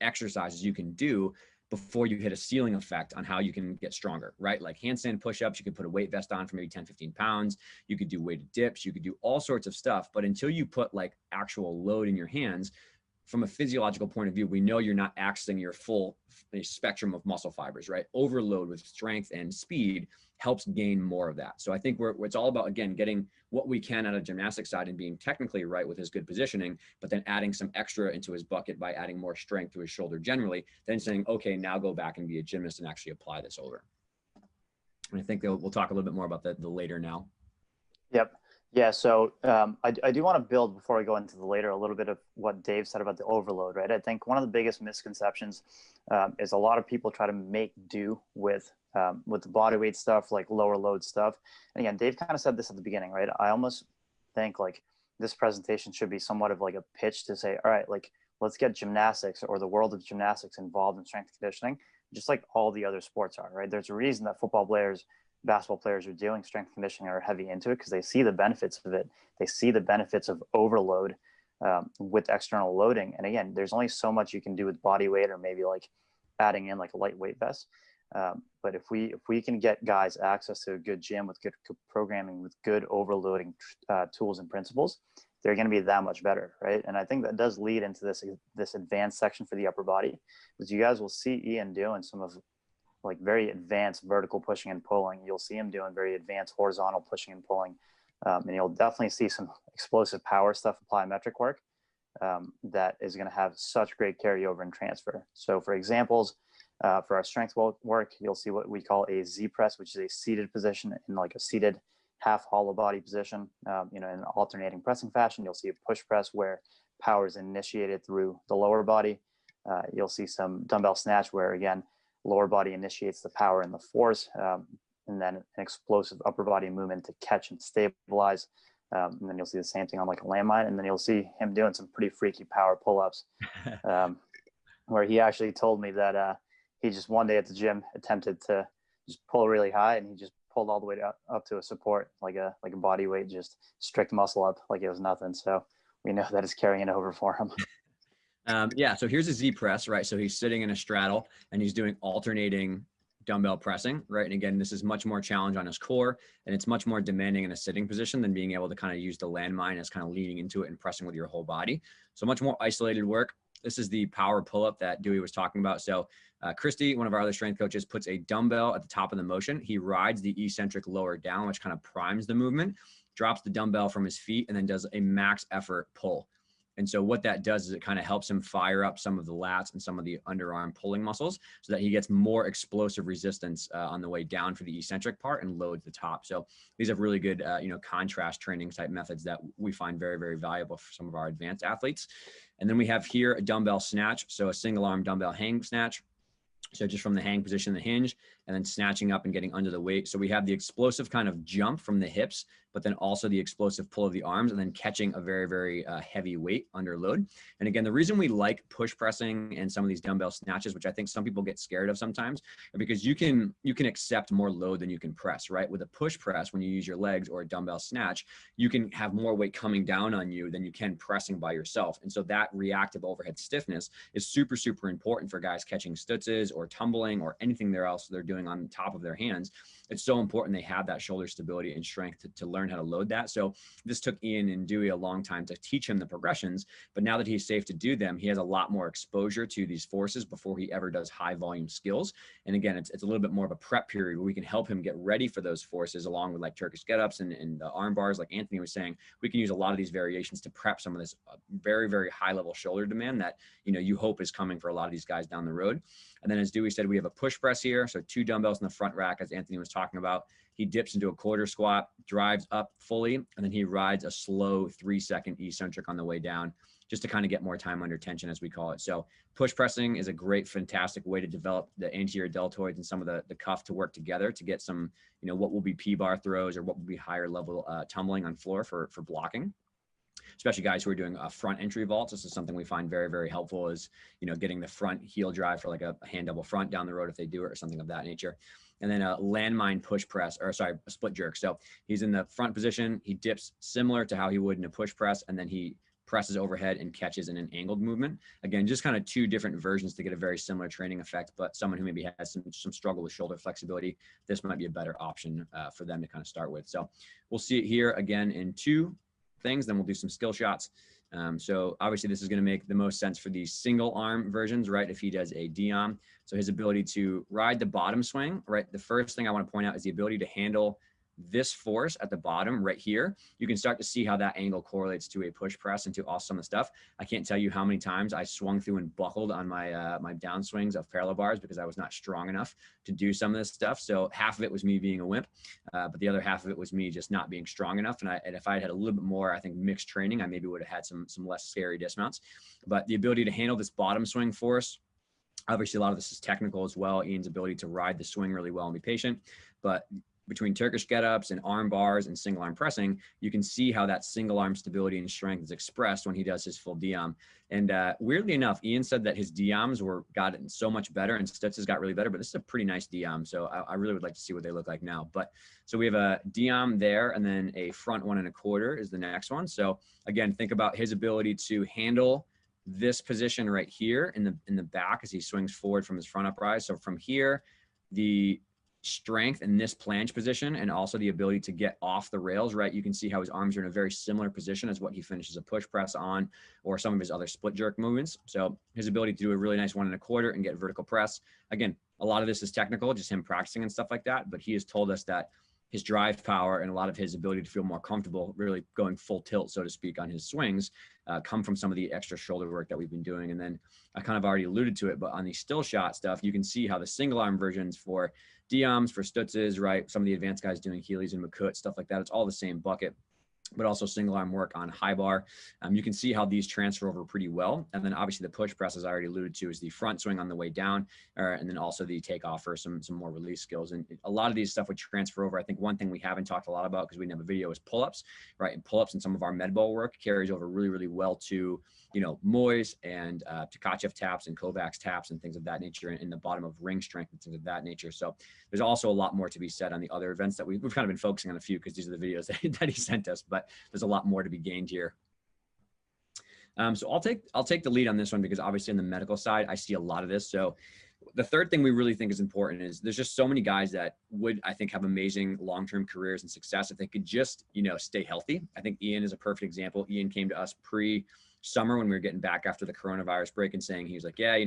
exercises you can do before you hit a ceiling effect on how you can get stronger, right? Like handstand push-ups, you could put a weight vest on for maybe 10, 15 pounds. You could do weighted dips, you could do all sorts of stuff. But until you put like actual load in your hands, from a physiological point of view, we know you're not accessing your full spectrum of muscle fibers, right? Overload with strength and speed helps gain more of that. So I think it's all about, again, getting what we can out of gymnastics side and being technically right with his good positioning, but then adding some extra into his bucket by adding more strength to his shoulder generally, then saying, okay, now go back and be a gymnast and actually apply this over. And I think we'll talk a little bit more about the later now. Yep. Yeah. So I do want to build, before we go into the later, a little bit of what Dave said about the overload, right? I think one of the biggest misconceptions is a lot of people try to make do with the body weight stuff, like lower load stuff. And again, Dave kind of said this at the beginning, right? I almost think like this presentation should be somewhat of like a pitch to say, all right, like let's get gymnastics or the world of gymnastics involved in strength conditioning, just like all the other sports are, right? There's a reason that football players, basketball players are doing strength conditioning, are heavy into it, because they see the benefits of it. They see the benefits of overload with external loading. And again, there's only so much you can do with body weight, or maybe like adding in like a lightweight vest. But if we can get guys access to a good gym with good programming, with good overloading tools and principles, they're going to be that much better, right? And I think that does lead into this advanced section for the upper body, because you guys will see Ian doing some of like very advanced vertical pushing and pulling. You'll see him doing very advanced horizontal pushing and pulling. And you'll definitely see some explosive power stuff, plyometric work, that is going to have such great carryover and transfer. So for examples, for our strength work, you'll see what we call a Z press, which is a seated position in like a seated half hollow body position, in an alternating pressing fashion. You'll see a push press where power is initiated through the lower body. You'll see some dumbbell snatch where, again, lower body initiates the power and the force, and then an explosive upper body movement to catch and stabilize. And then you'll see the same thing on like a landmine. And then you'll see him doing some pretty freaky power pull-ups, where he actually told me that he just one day at the gym attempted to just pull really high, and he just pulled all the way up to a support, like a body weight, just strict muscle up like it was nothing. So we know that it's carrying over for him. Yeah, so here's a Z press, right? So he's sitting in a straddle and he's doing alternating dumbbell pressing, right? And again, this is much more challenge on his core, and it's much more demanding in a sitting position than being able to kind of use the landmine as kind of leaning into it and pressing with your whole body. So much more isolated work. This is the power pull-up that Dewey was talking about. So Christy, one of our other strength coaches, puts a dumbbell at the top of the motion. He rides the eccentric lower down, which kind of primes the movement, drops the dumbbell from his feet, and then does a max effort pull. And so what that does is it kind of helps him fire up some of the lats and some of the underarm pulling muscles so that he gets more explosive resistance on the way down for the eccentric part and loads the top. So these have really good, contrast training type methods that we find very, very valuable for some of our advanced athletes. And then we have here a dumbbell snatch. So a single arm dumbbell hang snatch. So just from the hang position, the hinge, and then snatching up and getting under the weight. So we have the explosive kind of jump from the hips, but then also the explosive pull of the arms, and then catching a very, very heavy weight under load. And again, the reason we like push pressing and some of these dumbbell snatches, which I think some people get scared of sometimes, are because you can accept more load than you can press, right? With a push press, when you use your legs, or a dumbbell snatch, you can have more weight coming down on you than you can pressing by yourself. And so that reactive overhead stiffness is super, super important for guys catching stutzes or tumbling or anything else they're doing on top of their hands. It's so important they have that shoulder stability and strength to learn how to load that. So this took Ian and Dewey a long time to teach him the progressions, but now that he's safe to do them, he has a lot more exposure to these forces before he ever does high volume skills. And again, it's a little bit more of a prep period where we can help him get ready for those forces, along with like Turkish get-ups and the arm bars. Like Anthony was saying, we can use a lot of these variations to prep some of this very, very high level shoulder demand that, you hope is coming for a lot of these guys down the road. And then as Dewey said, we have a push press here. So 2 dumbbells in the front rack, as Anthony was talking about. He dips into a quarter squat, drives up fully, and then he rides a slow 3-second eccentric on the way down, just to kind of get more time under tension, as we call it. So push pressing is a great, fantastic way to develop the anterior deltoids and some of the cuff to work together to get some, what will be P-bar throws or what will be higher level tumbling on floor for blocking. Especially guys who are doing front entry vaults. This is something we find very, very helpful, is, getting the front heel drive for like a hand double front down the road if they do it, or something of that nature. And then a landmine push press, a split jerk. So he's in the front position. He dips similar to how he would in a push press, and then he presses overhead and catches in an angled movement. Again, just kind of 2 different versions to get a very similar training effect, but someone who maybe has some struggle with shoulder flexibility, this might be a better option for them to kind of start with. So we'll see it here again in 2 things, then we'll do some skill shots. So obviously this is going to make the most sense for the single arm versions, right? If he does a D-arm, so his ability to ride the bottom swing, right? The first thing I want to point out is the ability to handle this force at the bottom right here. You can start to see how that angle correlates to a push press and to also some of the stuff. I can't tell you how many times I swung through and buckled on my my downswings of parallel bars because I was not strong enough to do some of this stuff. So half of it was me being a wimp, but the other half of it was me just not being strong enough. And if I had a little bit more, I think, mixed training, I maybe would have had some less scary dismounts. But the ability to handle this bottom swing force, obviously a lot of this is technical as well. Ian's ability to ride the swing really well and be patient, but between Turkish get-ups and arm bars and single arm pressing, you can see how that single arm stability and strength is expressed when he does his full D-arm. And weirdly enough, Ian said that his D-arms got so much better and stutzes got really better, but this is a pretty nice D-arm. So I really would like to see what they look like now. But so we have a D-arm there, and then a front 1 1/4 is the next one. So again, think about his ability to handle this position right here in the back as he swings forward from his front uprise. So from here, the strength in this planche position, and also the ability to get off the rails, right? You can see how his arms are in a very similar position as what he finishes a push press on, or some of his other split jerk movements. So his ability to do a really nice 1 1/4 and get vertical press. Again, a lot of this is technical, just him practicing and stuff like that, but he has told us that his drive power and a lot of his ability to feel more comfortable really going full tilt, so to speak, on his swings come from some of the extra shoulder work that we've been doing. And then I kind of already alluded to it, but on the still shot stuff, you can see how the single arm versions for D-arms, for stutzes, right? Some of the advanced guys doing Heelys and McCoot, stuff like that. It's all the same bucket, but also single arm work on high bar. You can see how these transfer over pretty well. And then obviously the push press, as I already alluded to, is the front swing on the way down, and then also the takeoff for some more release skills. And a lot of these stuff would transfer over. I think one thing we haven't talked a lot about because we didn't have a video is pull-ups, right? And pull-ups and some of our med ball work carries over really, really well to, Moyes and Tkachev taps and Kovacs taps and things of that nature, in the bottom of ring strength and things of that nature. So there's also a lot more to be said on the other events that we've kind of been focusing on a few because these are the videos that he sent us, but there's a lot more to be gained here. So I'll take the lead on this one because obviously on the medical side, I see a lot of this. So the third thing we really think is important is there's just so many guys that would, I think, have amazing long-term careers and success if they could just, stay healthy. I think Ian is a perfect example. Ian came to us pre-summer when we were getting back after the coronavirus break and saying, he was like, yeah,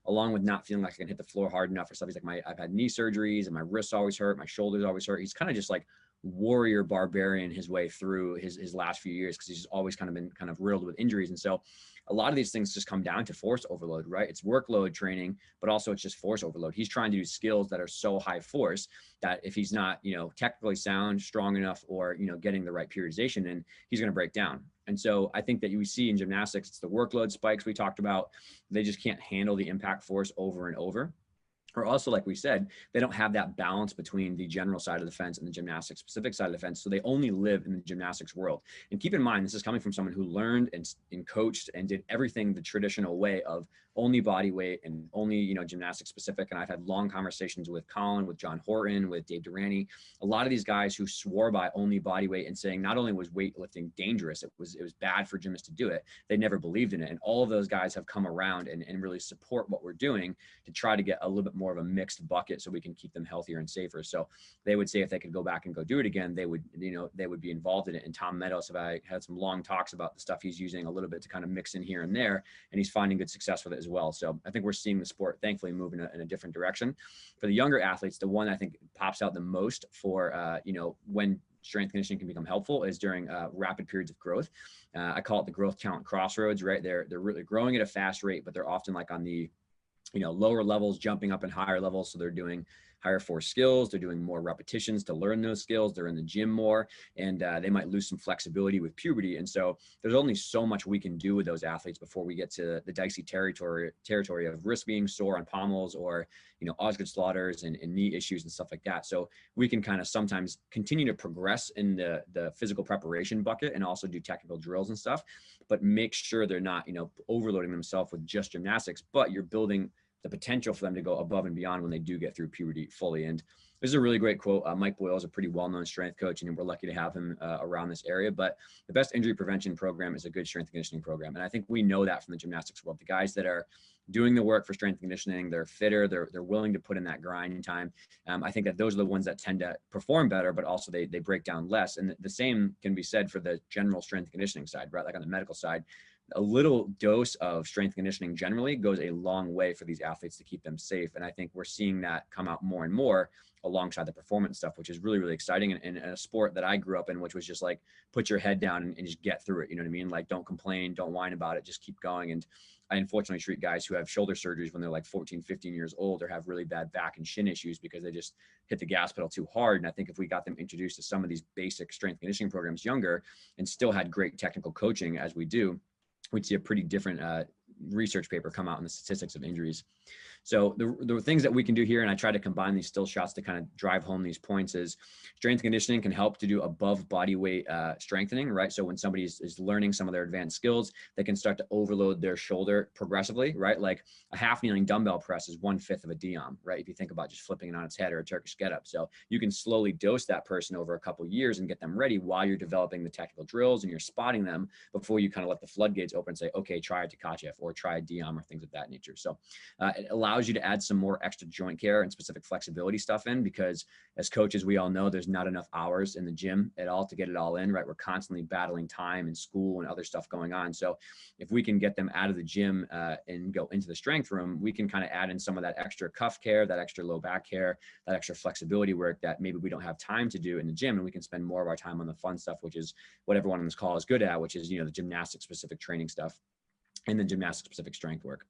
along with not feeling like I can hit the floor hard enough or stuff, he's like, I've had knee surgeries and my wrists always hurt, my shoulders always hurt. He's kind of just like warrior barbarian his way through his last few years, because he's always kind of been kind of riddled with injuries. And so a lot of these things just come down to force overload, right? It's workload training, but also it's just force overload. He's trying to do skills that are so high force that if he's not, technically sound, strong enough, or, getting the right periodization in, he's going to break down. And so I think that you see in gymnastics, it's the workload spikes we talked about. They just can't handle the impact force over and over. Or also, like we said, they don't have that balance between the general side of the fence and the gymnastics specific side of the fence. So they only live in the gymnastics world. And keep in mind, this is coming from someone who learned and coached and did everything the traditional way of only body weight and only, gymnastics specific. And I've had long conversations with Colin, with John Horton, with Dave Durrani, a lot of these guys who swore by only body weight and saying not only was weightlifting dangerous, it was bad for gymnasts to do it. They never believed in it. And all of those guys have come around and really support what we're doing to try to get a little bit more of a mixed bucket so we can keep them healthier and safer. So they would say if they could go back and go do it again, they would be involved in it. And Tom Meadows, I had some long talks about the stuff he's using a little bit to kind of mix in here and there, and he's finding good success with it as well. So I think we're seeing the sport thankfully move in a different direction. For the younger athletes, the one I think pops out the most for when strength conditioning can become helpful is during rapid periods of growth. I call it the growth talent crossroads, right? They're really growing at a fast rate, but they're often like on the lower levels, jumping up in higher levels. So they're doing higher force skills. They're doing more repetitions to learn those skills. They're in the gym more, and they might lose some flexibility with puberty. And so there's only so much we can do with those athletes before we get to the dicey territory of wrist being sore on pommels, or, Osgood slaughters and knee issues and stuff like that. So we can kind of sometimes continue to progress in the physical preparation bucket and also do technical drills and stuff, but make sure they're not, overloading themselves with just gymnastics, but you're building the potential for them to go above and beyond when they do get through puberty fully. And this is a really great quote. Mike Boyle is a pretty well-known strength coach, and we're lucky to have him around this area. But the best injury prevention program is a good strength conditioning program. And I think we know that from the gymnastics world. The guys that are doing the work for strength conditioning, they're fitter, they're willing to put in that grind time. I think that those are the ones that tend to perform better, but also they break down less. And the same can be said for the general strength conditioning side, right? Like on the medical side, a little dose of strength conditioning generally goes a long way for these athletes to keep them safe. And I think we're seeing that come out more and more alongside the performance stuff, which is really, really exciting. And a sport that I grew up in, which was just like, put your head down and just get through it. You know what I mean? Like, don't complain, don't whine about it, just keep going. And I unfortunately treat guys who have shoulder surgeries when they're like 14, 15 years old, or have really bad back and shin issues because they just hit the gas pedal too hard. And I think if we got them introduced to some of these basic strength conditioning programs younger and still had great technical coaching as we do, we'd see a pretty different research paper come out in the statistics of injuries. So the things that we can do here, and I try to combine these still shots to kind of drive home these points, is strength conditioning can help to do above body weight strengthening, right? So when somebody is learning some of their advanced skills, they can start to overload their shoulder progressively, right? Like a half kneeling dumbbell press is 1/5 of a Diom, right? If you think about just flipping it on its head, or a Turkish get up. So you can slowly dose that person over a couple of years and get them ready while you're developing the technical drills and you're spotting them before you kind of let the floodgates open and say, okay, try a Tkachev or try a Diom or things of that nature. So it allows you to add some more extra joint care and specific flexibility stuff in, because as coaches, we all know there's not enough hours in the gym at all to get it all in, right? We're constantly battling time and school and other stuff going on. So if we can get them out of the gym and go into the strength room, we can kind of add in some of that extra cuff care, that extra low back care, that extra flexibility work that maybe we don't have time to do in the gym. And we can spend more of our time on the fun stuff, which is what everyone on this call is good at, which is, the gymnastic specific training stuff and the gymnastic specific strength work.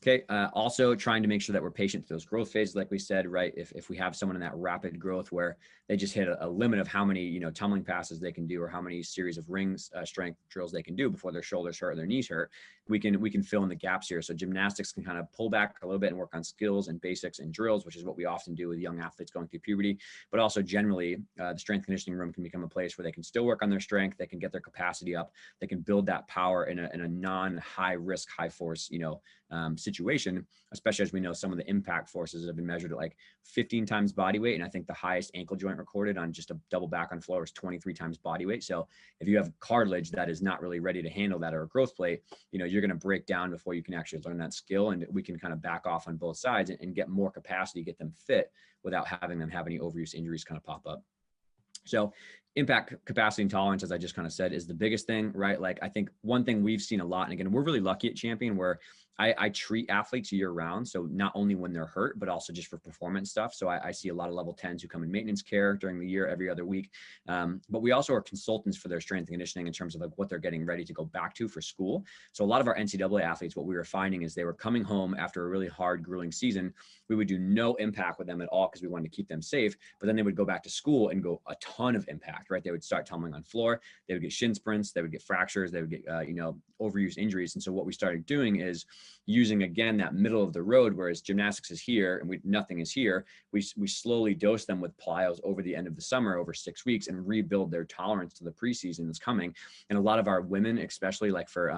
Okay. Also trying to make sure that we're patient to those growth phases, like we said, right? If we have someone in that rapid growth where they just hit a limit of how many, tumbling passes they can do, or how many series of rings strength drills they can do before their shoulders hurt or their knees hurt, we can fill in the gaps here. So gymnastics can kind of pull back a little bit and work on skills and basics and drills, which is what we often do with young athletes going through puberty. But also generally, the strength conditioning room can become a place where they can still work on their strength, they can get their capacity up, they can build that power in a non-high risk, high force, situation, especially as we know some of the impact forces have been measured at like 15 times body weight. And I think the highest ankle joint recorded on just a double back on floor is 23 times body weight. So if you have cartilage that is not really ready to handle that, or a growth plate, you're going to break down before you can actually learn that skill. And we can kind of back off on both sides and get more capacity, get them fit without having them have any overuse injuries kind of pop up. So impact capacity and tolerance, as I just kind of said, is the biggest thing, right? Like, I think one thing we've seen a lot, and again, we're really lucky at Champion where I treat athletes year round. So not only when they're hurt, but also just for performance stuff. So I see a lot of level 10s who come in maintenance care during the year, every other week. But we also are consultants for their strength and conditioning in terms of like what they're getting ready to go back to for school. So a lot of our NCAA athletes, what we were finding is they were coming home after a really hard, grueling season. We would do no impact with them at all because we wanted to keep them safe. But then they would go back to school and go a ton of impact, right? They would start tumbling on floor. They would get shin sprints. They would get fractures. They would get, overuse injuries. And so what we started doing is using, again, that middle of the road, whereas gymnastics is here and nothing is here. We slowly dose them with plyos over the end of the summer, over 6 weeks, and rebuild their tolerance to the preseason that's coming. And a lot of our women, especially like for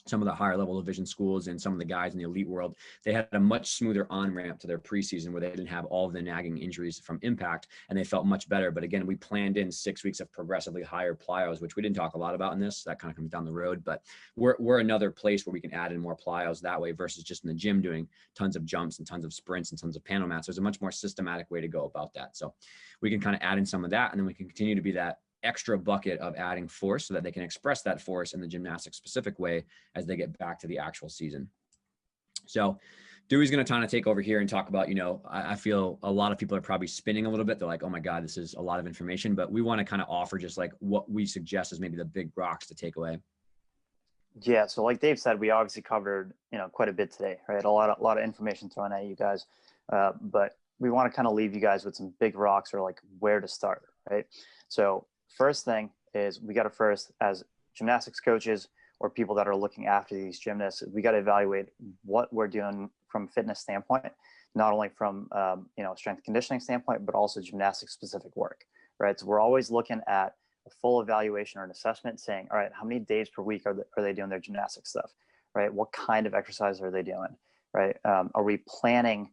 some of the higher level division schools and some of the guys in the elite world, they had a much smoother on-ramp to their preseason where they didn't have all of the nagging injuries from impact, and they felt much better. But again, we planned in 6 weeks of progressively higher plyos, which we didn't talk a lot about in this. That kind of comes down the road, but we're another place where we can add in more plyos that way versus just in the gym doing tons of jumps and tons of sprints and tons of panel mats. There's a much more systematic way to go about that. So we can kind of add in some of that, and then we can continue to be that extra bucket of adding force so that they can express that force in the gymnastic specific way as they get back to the actual season. So Dewey's going to kind of take over here and talk about, I feel a lot of people are probably spinning a little bit. They're like, oh my God, this is a lot of information, but we want to kind of offer just like what we suggest as maybe the big rocks to take away. Yeah. So like Dave said, we obviously covered, quite a bit today, right? A lot of information thrown at you guys. But we want to kind of leave you guys with some big rocks or like where to start, right? So first thing is we got to first, as gymnastics coaches or people that are looking after these gymnasts, we got to evaluate what we're doing from a fitness standpoint, not only from, strength and conditioning standpoint, but also gymnastics specific work, right? So we're always looking at a full evaluation or an assessment saying, all right, how many days per week are they doing their gymnastic stuff, right? What kind of exercise are they doing, right? Are we planning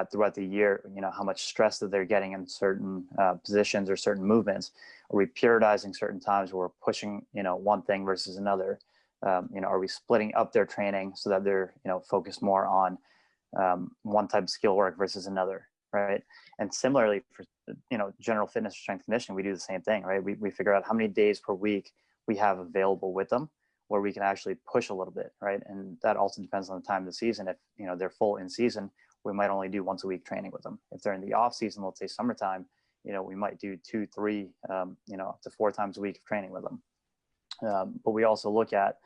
throughout the year, how much stress that they're getting in certain positions or certain movements? Are we periodizing certain times where we're pushing, one thing versus another? Are we splitting up their training so that they're, focused more on one type of skill work versus another, right? And similarly for, general fitness, strength conditioning, we do the same thing, right? We figure out how many days per week we have available with them where we can actually push a little bit, right? And that also depends on the time of the season. If, they're full in season, we might only do once a week training with them. If they're in the off season, let's say summertime, we might do 2, 3, up to 4 times a week of training with them. But we also look at,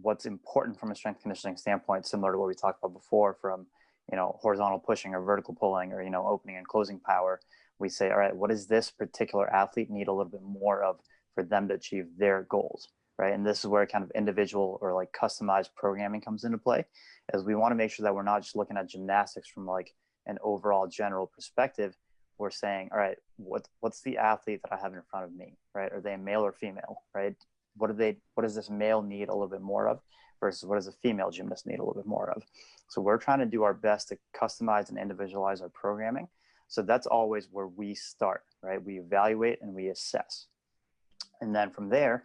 what's important from a strength conditioning standpoint, similar to what we talked about before from, horizontal pushing or vertical pulling or, opening and closing power. We say, all right, what does this particular athlete need a little bit more of for them to achieve their goals, right? And this is where kind of individual or like customized programming comes into play, as we want to make sure that we're not just looking at gymnastics from like an overall general perspective. We're saying, all right, what's the athlete that I have in front of me, right? Are they a male or female, right? What does this male need a little bit more of versus what does a female gymnast need a little bit more of? So we're trying to do our best to customize and individualize our programming. So that's always where we start, right? We evaluate and we assess. And then from there,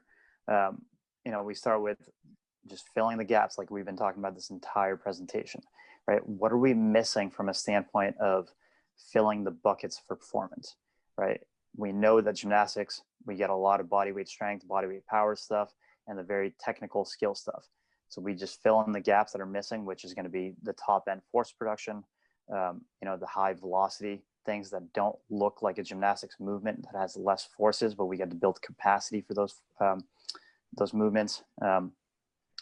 we start with just filling the gaps like we've been talking about this entire presentation, right? What are we missing from a standpoint of filling the buckets for performance, right? We know that gymnastics, we get a lot of body weight strength, body weight power stuff, and the very technical skill stuff. So we just fill in the gaps that are missing, which is going to be the top end force production, the high velocity things that don't look like a gymnastics movement that has less forces, but we get to build capacity for those movements. And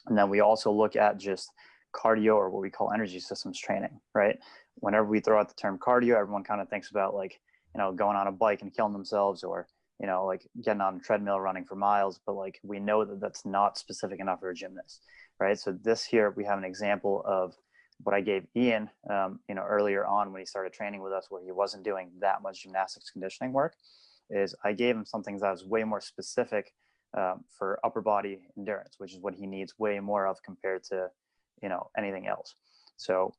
then we also look at just cardio, or what we call energy systems training, right? Whenever we throw out the term cardio, everyone kind of thinks about like, going on a bike and killing themselves, or, like getting on a treadmill, running for miles. But like, we know that that's not specific enough for a gymnast, right? So this here, we have an example of what I gave Ian, earlier on when he started training with us, where he wasn't doing that much gymnastics conditioning work, is I gave him something that was way more specific for upper body endurance, which is what he needs way more of compared to, anything else. So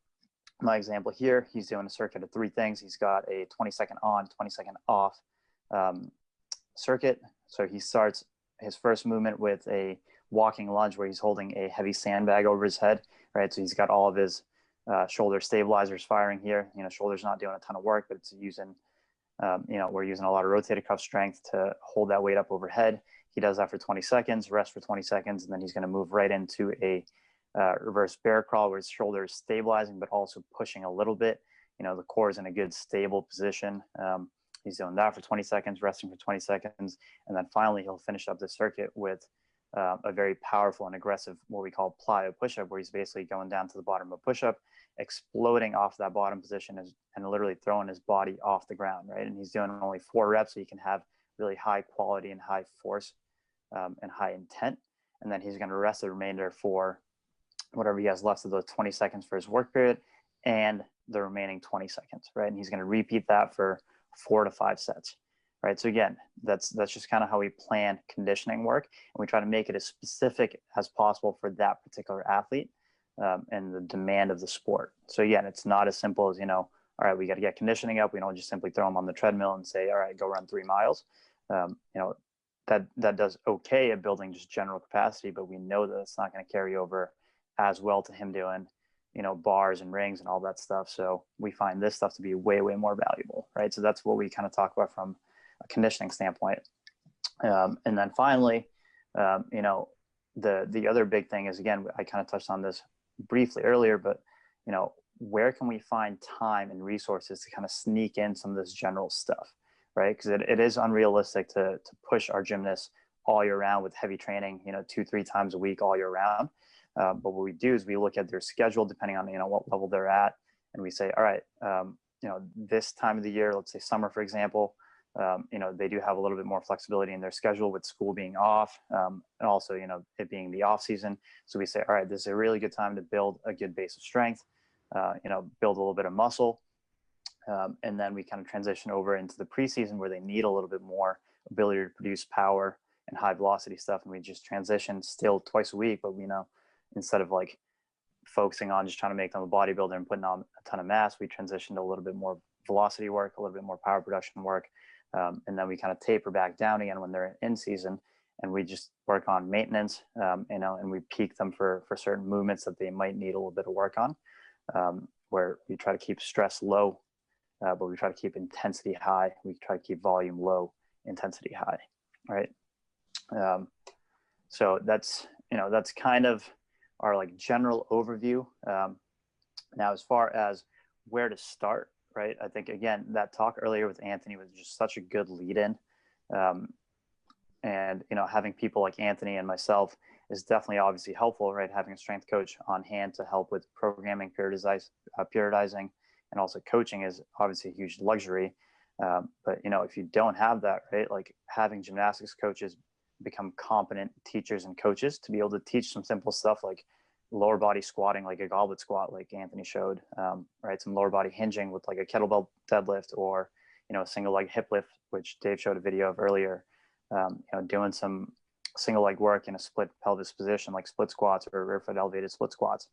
my example here, he's doing a circuit of 3 things. He's got a 20-second on, 20-second off circuit. So he starts his first movement with a walking lunge where he's holding a heavy sandbag over his head, right? So he's got all of his shoulder stabilizers firing here. Shoulder's not doing a ton of work, but it's using We're using a lot of rotator cuff strength to hold that weight up overhead. He does that for 20 seconds, rest for 20 seconds, and then he's going to move right into a reverse bear crawl where his shoulder is stabilizing, but also pushing a little bit. The core is in a good stable position. He's doing that for 20 seconds, resting for 20 seconds. And then finally, he'll finish up the circuit with a very powerful and aggressive, what we call plyo push-up, where he's basically going down to the bottom of push-up, exploding off that bottom position and literally throwing his body off the ground, right? And he's doing only 4 reps, so he can have really high quality and high force and high intent. And then he's going to rest the remainder for whatever he has left of those 20 seconds for his work period and the remaining 20 seconds, right? And he's going to repeat that for 4 to 5 sets, right? So again, that's just kind of how we plan conditioning work, and we try to make it as specific as possible for that particular athlete and the demand of the sport. So again, it's not as simple as, all right, we got to get conditioning up. We don't just simply throw them on the treadmill and say, all right, go run 3 miles. That does okay at building just general capacity, but we know that it's not going to carry over as well to him doing, bars and rings and all that stuff. So we find this stuff to be way, way more valuable, right? So that's what we kind of talk about from a conditioning standpoint. And then finally, the other big thing is, again, I kind of touched on this briefly earlier, but, where can we find time and resources to kind of sneak in some of this general stuff, right? Because it is unrealistic to push our gymnasts all year round with heavy training, 2-3 times a week all year round. But what we do is we look at their schedule depending on, what level they're at. And we say, all right, this time of the year, let's say summer, for example, they do have a little bit more flexibility in their schedule with school being off and also, it being the off season. So we say, all right, this is a really good time to build a good base of strength, build a little bit of muscle. And then we kind of transition over into the preseason where they need a little bit more ability to produce power and high velocity stuff. And we just transition still twice a week, but instead of like focusing on just trying to make them a bodybuilder and putting on a ton of mass, we transition to a little bit more velocity work, a little bit more power production work. And then we kind of taper back down again when they're in season, and we just work on maintenance, and we peak them for certain movements that they might need a little bit of work on, where we try to keep stress low, but we try to keep intensity high. We try to keep volume low, intensity high, right? So that's kind of our like general overview. Now, as far as where to start, right? I think, again, that talk earlier with Anthony was just such a good lead in. And, having people like Anthony and myself is definitely obviously helpful, right? Having a strength coach on hand to help with programming, periodizing, and also coaching is obviously a huge luxury. But, if you don't have that, right, like having gymnastics coaches become competent teachers and coaches to be able to teach some simple stuff like lower body squatting, like a goblet squat, like Anthony showed, right? Some lower body hinging with like a kettlebell deadlift, or, a single leg hip lift, which Dave showed a video of earlier, doing some single leg work in a split pelvis position, like split squats or rear foot elevated split squats.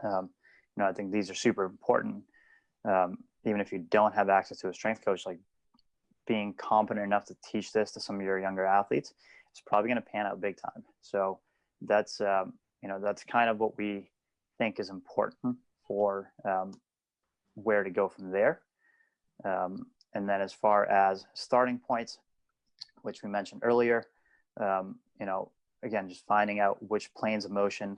I think these are super important. Even if you don't have access to a strength coach, like being competent enough to teach this to some of your younger athletes, it's probably going to pan out big time. So that's kind of what we think is important for where to go from there. And then as far as starting points, which we mentioned earlier, again, just finding out which planes of motion,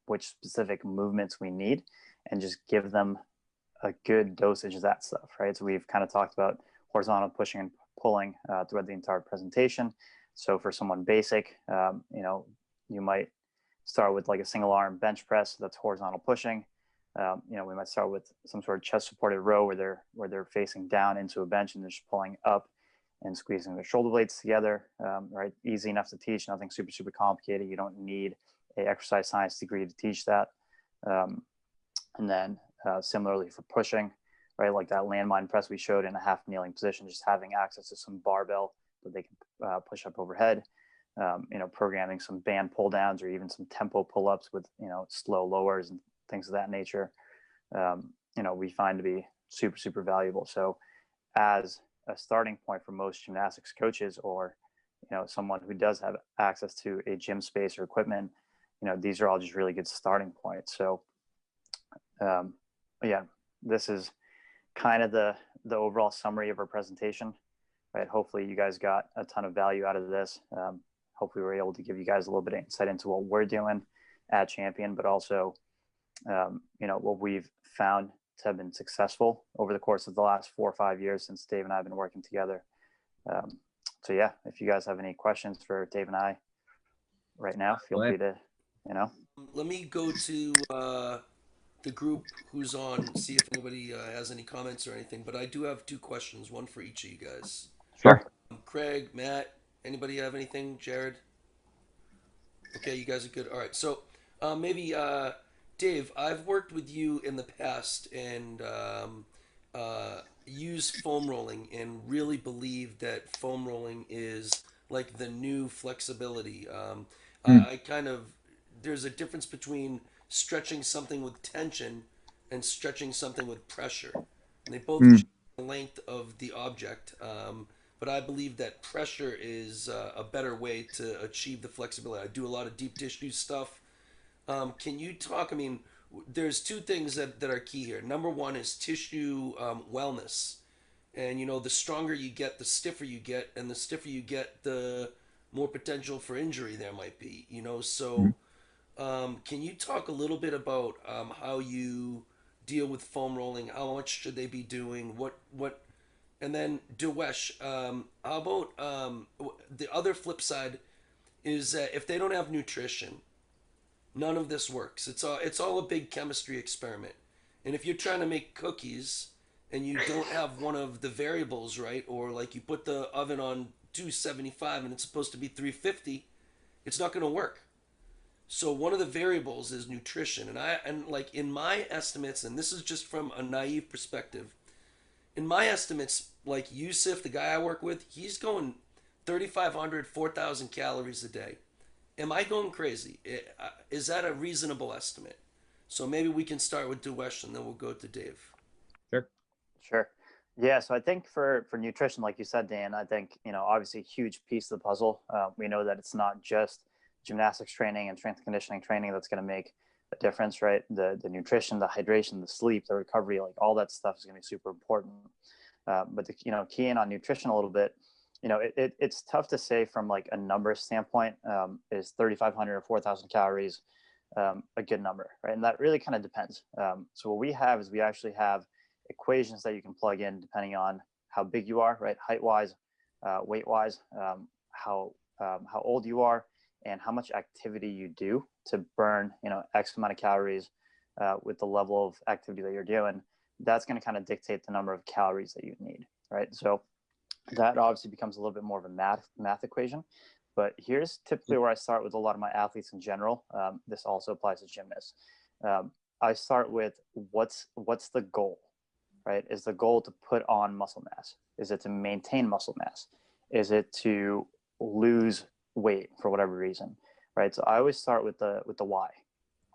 which specific movements we need, and just give them a good dosage of that stuff, right? So we've kind of talked about horizontal pushing and pulling throughout the entire presentation. So for someone basic, you might start with like a single arm bench press that's horizontal pushing. We might start with some sort of chest supported row where they're facing down into a bench and they're just pulling up and squeezing their shoulder blades together, right? Easy enough to teach, nothing super, super complicated. You don't need a exercise science degree to teach that. And then similarly for pushing, right? Like that landmine press we showed in a half kneeling position, just having access to some barbell that they can push up overhead, programming some band pull downs or even some tempo pull-ups with, slow lowers and things of that nature, we find to be super, super valuable. So as a starting point for most gymnastics coaches, or, someone who does have access to a gym space or equipment, these are all just really good starting points. So, yeah, this is kind of the the overall summary of our presentation. Right. Hopefully you guys got a ton of value out of this. Hopefully we're able to give you guys a little bit of insight into what we're doing at Champion, but also, what we've found to have been successful over the course of the last 4 or 5 years since Dave and I have been working together. So yeah, if you guys have any questions for Dave and I right now, feel free to, Let me go to the group who's on, see if anybody has any comments or anything. But I do have 2 questions, one for each of you guys. Sure. Craig, Matt, anybody have anything? Jared? Okay, you guys are good. All right, so maybe Dave, I've worked with you in the past and used foam rolling and really believe that foam rolling is like the new flexibility. I kind of, there's a difference between stretching something with tension and stretching something with pressure. And they both change the length of the object. But I believe that pressure is a better way to achieve the flexibility. I do a lot of deep tissue stuff. Can you talk? I mean, there's 2 things that are key here. Number one is tissue wellness. And, the stronger you get, the stiffer you get. And the stiffer you get, the more potential for injury there might be. So can you talk a little bit about how you deal with foam rolling? How much should they be doing? What and then Diwesh, how about the other flip side is that if they don't have nutrition, none of this works. It's all a big chemistry experiment. And if you're trying to make cookies and you don't have one of the variables right, or like you put the oven on 275 and it's supposed to be 350, it's not going to work. So one of the variables is nutrition. And like in my estimates, and this is just from a naive perspective, in my estimates, like Yusuf, the guy I work with, he's going 3,500, 4,000 calories a day. Am I going crazy? Is that a reasonable estimate? So maybe we can start with Diwesh and then we'll go to Dave. Sure. Yeah. So I think for nutrition, like you said, Dan, I think, obviously a huge piece of the puzzle. We know that it's not just gymnastics training and strength and conditioning training that's going to make a difference, right? The nutrition, the hydration, the sleep, the recovery, like all that stuff is going to be super important. But key in on nutrition a little bit, it's tough to say from like a number standpoint. Is 3,500 or 4,000 calories a good number, right? And that really kind of depends. So what we have is we actually have equations that you can plug in depending on how big you are, right? Height wise, weight wise, how old you are, and how much activity you do to burn, X amount of calories with the level of activity that you're doing. That's going to kind of dictate the number of calories that you need, right? So that obviously becomes a little bit more of a math equation. But here's typically where I start with a lot of my athletes in general. This also applies to gymnasts. I start with what's the goal, right? Is the goal to put on muscle mass? Is it to maintain muscle mass? Is it to lose weight for whatever reason, right? So I always start with the why,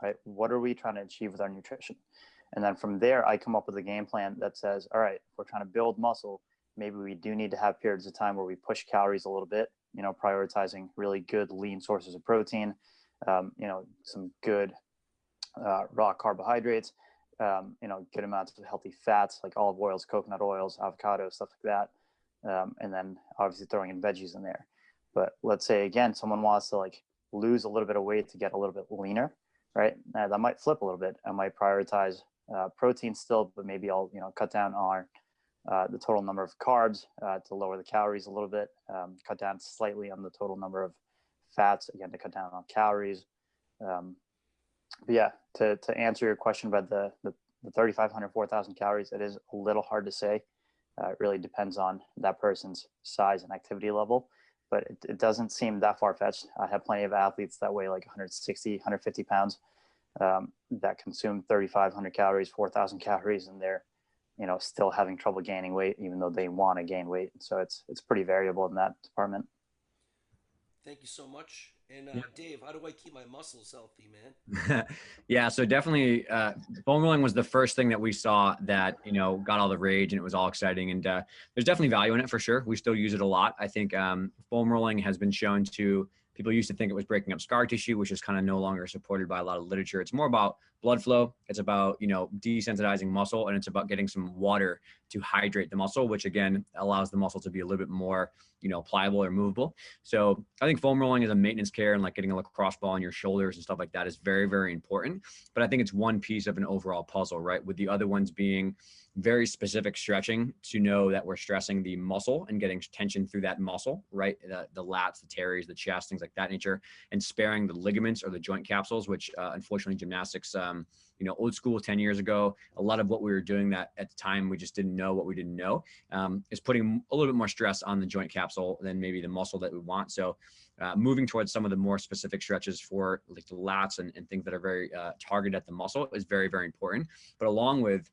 right? What are we trying to achieve with our nutrition? And then from there, I come up with a game plan that says, all right, if we're trying to build muscle, maybe we do need to have periods of time where we push calories a little bit, prioritizing really good lean sources of protein, some good raw carbohydrates, good amounts of healthy fats like olive oils, coconut oils, avocados, stuff like that. And then obviously throwing in veggies in there. But let's say, again, someone wants to like lose a little bit of weight to get a little bit leaner, right? That might flip a little bit. I might prioritize protein still, but maybe I'll, cut down on the total number of carbs to lower the calories a little bit, cut down slightly on the total number of fats, again, to cut down on calories. But yeah, to answer your question about the 3,500, 4,000 calories, it is a little hard to say. It really depends on that person's size and activity level, but it doesn't seem that far-fetched. I have plenty of athletes that weigh like 160, 150 pounds that consume 3,500 calories, 4,000 calories, and they're, still having trouble gaining weight, even though they want to gain weight. So it's pretty variable in that department. Thank you so much. And Dave, how do I keep my muscles healthy, man? Yeah, so definitely foam rolling was the first thing that we saw that, got all the rage and it was all exciting. And there's definitely value in it for sure. We still use it a lot. I think foam rolling has been shown to People used to think it was breaking up scar tissue, which is kind of no longer supported by a lot of literature. It's more about blood flow. It's about, desensitizing muscle, and it's about getting some water to hydrate the muscle, which again allows the muscle to be a little bit more, pliable or movable. So I think foam rolling is a maintenance care, and like getting a lacrosse ball on your shoulders and stuff like that is very, very important. But I think it's one piece of an overall puzzle, right? With the other ones being very specific stretching to know that we're stressing the muscle and getting tension through that muscle, right? The lats, the teres, the chest, things like that nature, and sparing the ligaments or the joint capsules, which unfortunately gymnastics, old school 10 years ago, a lot of what we were doing that at the time, we just didn't know what we didn't know, is putting a little bit more stress on the joint capsule than maybe the muscle that we want. So moving towards some of the more specific stretches for like the lats and things that are very targeted at the muscle is very, very important. But along with,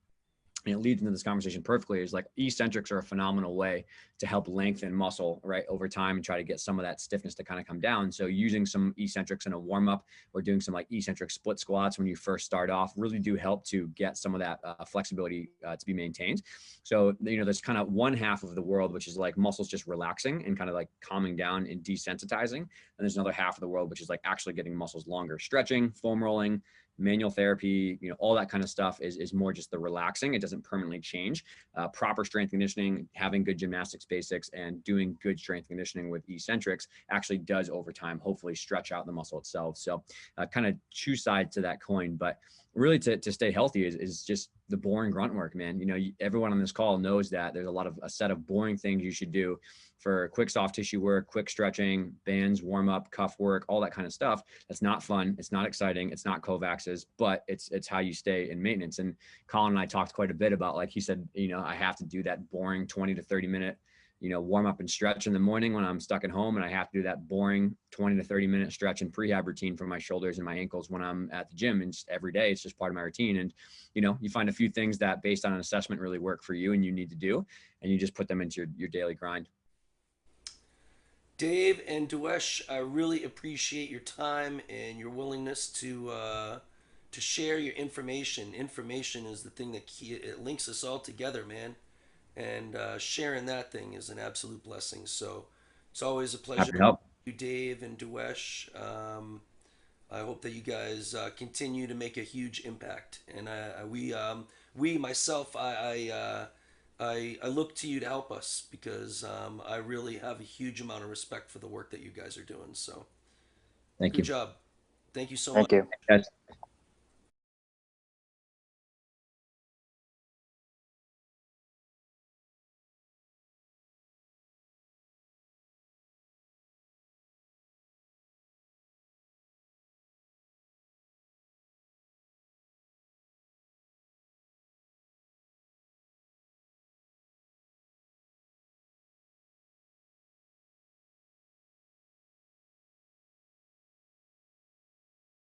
and it leads into this conversation perfectly, is like eccentrics are a phenomenal way to help lengthen muscle, right, over time and try to get some of that stiffness to kind of come down. So using some eccentrics in a warm up or doing some like eccentric split squats when you first start off really do help to get some of that flexibility to be maintained. So, there's kind of one half of the world, which is like muscles just relaxing and kind of like calming down and desensitizing. And there's another half of the world, which is like actually getting muscles longer, stretching, foam rolling, manual therapy, all that kind of stuff is more just the relaxing. It doesn't permanently change. Proper strength conditioning, having good gymnastics basics, and doing good strength conditioning with eccentrics actually does over time hopefully stretch out the muscle itself. So kind of two sides to that coin, but really to stay healthy is just the boring grunt work, man. Everyone on this call knows that there's a set of boring things you should do for quick soft tissue work, quick stretching, bands, warm up, cuff work, all that kind of stuff. That's not fun. It's not exciting. It's not Kovacs's, but it's how you stay in maintenance. And Colin and I talked quite a bit about, like he said, I have to do that boring 20 to 30 minute, warm up and stretch in the morning when I'm stuck at home. And I have to do that boring 20 to 30 minute stretch and prehab routine for my shoulders and my ankles when I'm at the gym. And just every day, it's just part of my routine. And, you find a few things that based on an assessment really work for you and you need to do, and you just put them into your daily grind. Dave and Diwesh, I really appreciate your time and your willingness to share your information. Information is the thing that it links us all together, man. And sharing that thing is an absolute blessing. So it's always a pleasure. Happy to help. You, Dave and Diwesh. I hope that you guys continue to make a huge impact. And I look to you to help us because I really have a huge amount of respect for the work that you guys are doing. So, Thank good you. job. Thank you so Thank much. you. Guys.